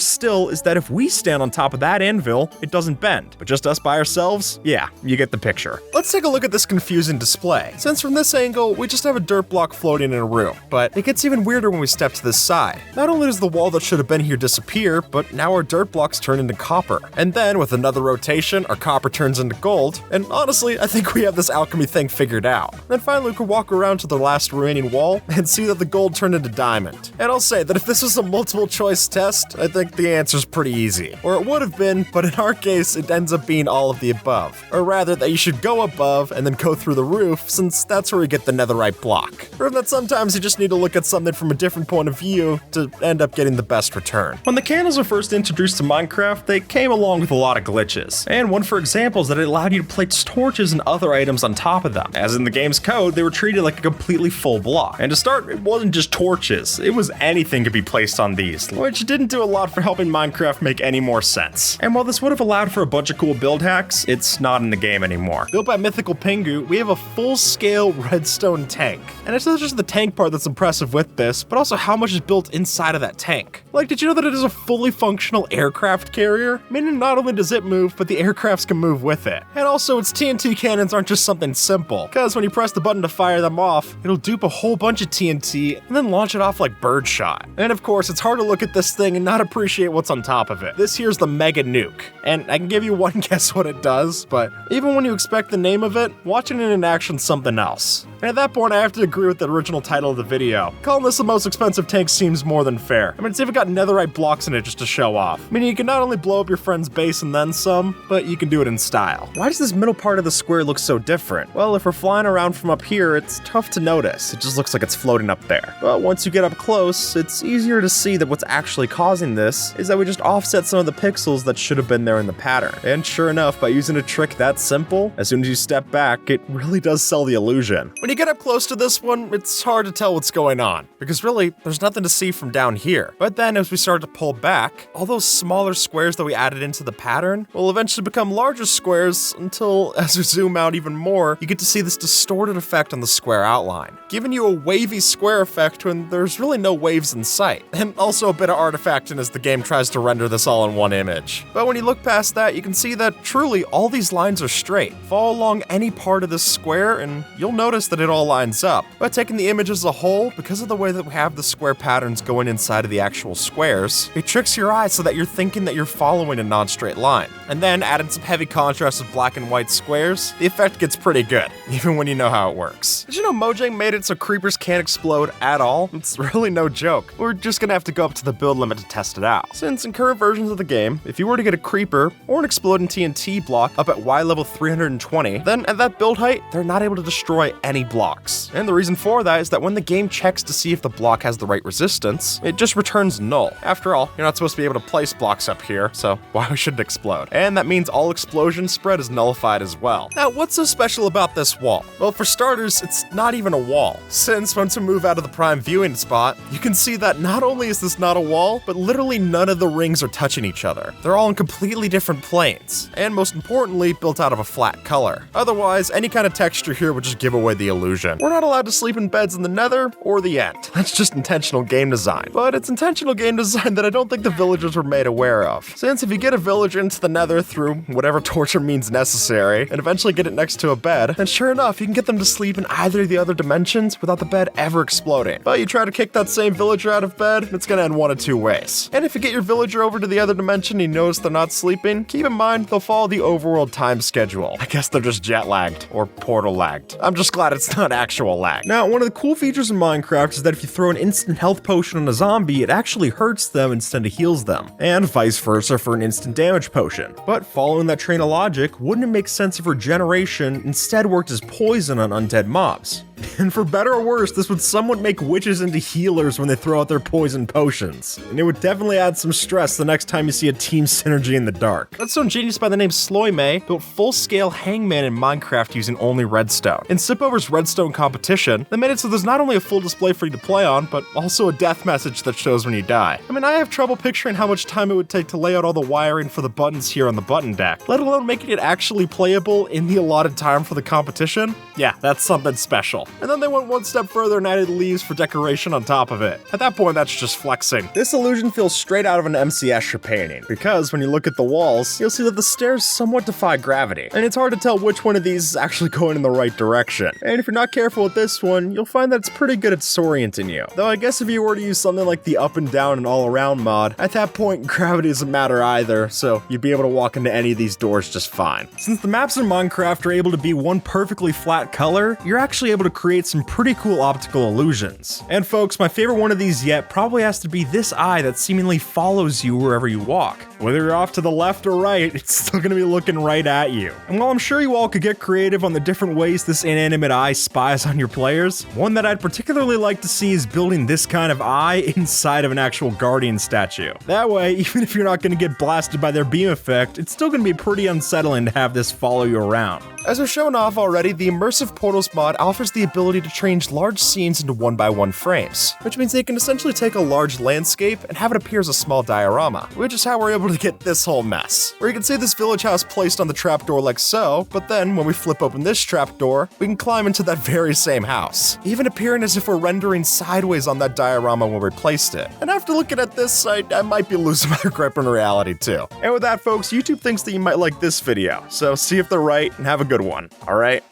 Speaker 1: still is that if we stand on top of that anvil, it doesn't bend. But just us by ourselves? Yeah, you get the picture.
Speaker 2: Let's take a look at this confusing display. Since from this angle, we just have a dirt block floating in a room. But it gets even weirder when we step to this side. Not only does the wall that should have been here disappear, but now our dirt blocks turn into copper. And then, with another rotation, our copper turns into gold. And honestly, I think we have this alchemy thing figured out. Then finally, we could walk around to the last remaining wall and see that the gold turned into diamond. And I'll say that if this was a multiple choice test, I think the answer's pretty easy. Or it would have been, but in our case, it ends up being all of the above. Or rather, that you should go above and then go through the roof, since that's where we get the netherite block. Or that sometimes you just need to look at something from a different point of view to end up getting the best return.
Speaker 1: When the candles were first introduced to Minecraft, they came along with a lot of glitches. And one for example is that it allowed you to place torches and other items on top of them. As in the game's code, they were treated like a completely full block. And to start, it wasn't just torches, it was anything could be placed on these, which didn't do a lot for helping Minecraft make any more sense. And while this would have allowed for a bunch of cool build hacks, it's not in the game anymore.
Speaker 2: Built by Mythical Pingu, we have a full-scale redstone tank. And it's not just the tank part that's impressive with this, but also how much is built inside of that tank. Like, did you know that it is a fully functional aircraft carrier? Meaning not only does it move, but the aircrafts can move with it. And also, its TNT cannons aren't just something simple, because when you press the button to fire them off, it'll dupe a whole bunch of TNT and then launch it off like birdshot. And of course, it's hard to look at this thing and not appreciate what's on top of it. This here's the Mega Nuke, and I can give you one guess what it does, but even when you expect the name of it, watching it in action's something else. And at that point, I have to agree with the original title of the video. Calling this the most expensive tank seems more than fair. I mean, it's even got netherite blocks in it just to show off. Meaning you can not only blow up your friend's base and then some, but you can do it in style.
Speaker 1: Why does this middle part of the square look so different? Well, if we're flying around from up here, it's tough to notice. It just looks like it's floating up there. But once you get up close, it's easier to see that what's actually causing this is that we just offset some of the pixels that should have been there in the pattern. And sure enough, by using a trick that simple, as soon as you step back, it really does sell the illusion.
Speaker 2: When you get up close to this one, it's hard to tell what's going on, because really, there's nothing to see from down here. But then then as we start to pull back, all those smaller squares that we added into the pattern will eventually become larger squares until, as we zoom out even more, you get to see this distorted effect on the square outline, giving you a wavy square effect when there's really no waves in sight, and also a bit of artifacting as the game tries to render this all in one image. But when you look past that, you can see that truly all these lines are straight. Follow along any part of this square and you'll notice that it all lines up. But taking the image as a whole, because of the way that we have the square patterns going inside of the actual squares, it tricks your eyes so that you're thinking that you're following a non-straight line. And then adding some heavy contrast of black and white squares, the effect gets pretty good, even when you know how it works. Did you know Mojang made it so creepers can't explode at all? It's really no joke. We're just gonna have to go up to the build limit to test it out. Since in current versions of the game, if you were to get a creeper or an exploding TNT block up at Y level 320, then at that build height, they're not able to destroy any blocks. And the reason for that is that when the game checks to see if the block has the right resistance, it just returns null. After all, you're not supposed to be able to place blocks up here, so why should it explode? And that means all explosion spread is nullified as well. Now, what's so special about this wall? Well, for starters, it's not even a wall. Since once we move out of the prime viewing spot, you can see that not only is this not a wall, but literally none of the rings are touching each other. They're all in completely different planes, and most importantly, built out of a flat color. Otherwise, any kind of texture here would just give away the illusion. We're not allowed to sleep in beds in the Nether or the End. That's just intentional game design. But it's intentional game design that I don't think the villagers were made aware of. Since if you get a villager into the Nether through whatever torture means necessary, and eventually get it next to a bed, then sure enough, you can get them to sleep in either of the other dimensions without the bed ever exploding. But you try to kick that same villager out of bed, it's gonna end one of two ways. And if you get your villager over to the other dimension and you notice they're not sleeping, keep in mind they'll follow the overworld time schedule. I guess they're just jet lagged, or portal lagged. I'm just glad it's not actual lag.
Speaker 1: Now, one of the cool features in Minecraft is that if you throw an instant health potion on a zombie, it actually hurts them instead of heals them, and vice versa for an instant damage potion. But following that train of logic, wouldn't it make sense if regeneration instead worked as poison on undead mobs? And for better or worse, this would somewhat make witches into healers when they throw out their poison potions. And it would definitely add some stress the next time you see a team synergy in the dark.
Speaker 2: That's some genius by the name Sloymay built full-scale Hangman in Minecraft using only redstone. In Sipover's redstone competition, they made it so there's not only a full display for you to play on, but also a death message that shows when you die. I mean, I have trouble picturing how much time it would take to lay out all the wiring for the buttons here on the button deck, let alone making it actually playable in the allotted time for the competition. Yeah, that's something special. And then they went one step further and added leaves for decoration on top of it. At that point, that's just flexing.
Speaker 1: This illusion feels straight out of an MC Escher painting, because when you look at the walls, you'll see that the stairs somewhat defy gravity, and it's hard to tell which one of these is actually going in the right direction. And if you're not careful with this one, you'll find that it's pretty good at disorienting you. Though I guess if you were to use something like the up and down and all around mod, at that point, gravity doesn't matter either, so you'd be able to walk into any of these doors just fine. Since the maps in Minecraft are able to be one perfectly flat color, you're actually able to create some pretty cool optical illusions. And folks, my favorite one of these yet probably has to be this eye that seemingly follows you wherever you walk. Whether you're off to the left or right, it's still gonna be looking right at you. And while I'm sure you all could get creative on the different ways this inanimate eye spies on your players, one that I'd particularly like to see is building this kind of eye inside of an actual Guardian statue. That way, even if you're not gonna get blasted by their beam effect, it's still gonna be pretty unsettling to have this follow you around.
Speaker 2: As we've shown off already, the Immersive Portals mod offers the ability to change large scenes into 1x1 frames, which means they can essentially take a large landscape and have it appear as a small diorama, which is how we're able to get this whole mess. Where you can see this village house placed on the trapdoor like so, but then when we flip open this trapdoor, we can climb into that very same house, even appearing as if we're rendering sideways on that diorama when we placed it. And after looking at this, I might be losing my grip on reality too. And with that, folks, YouTube thinks that you might like this video, so see if they're right and have a good one, alright?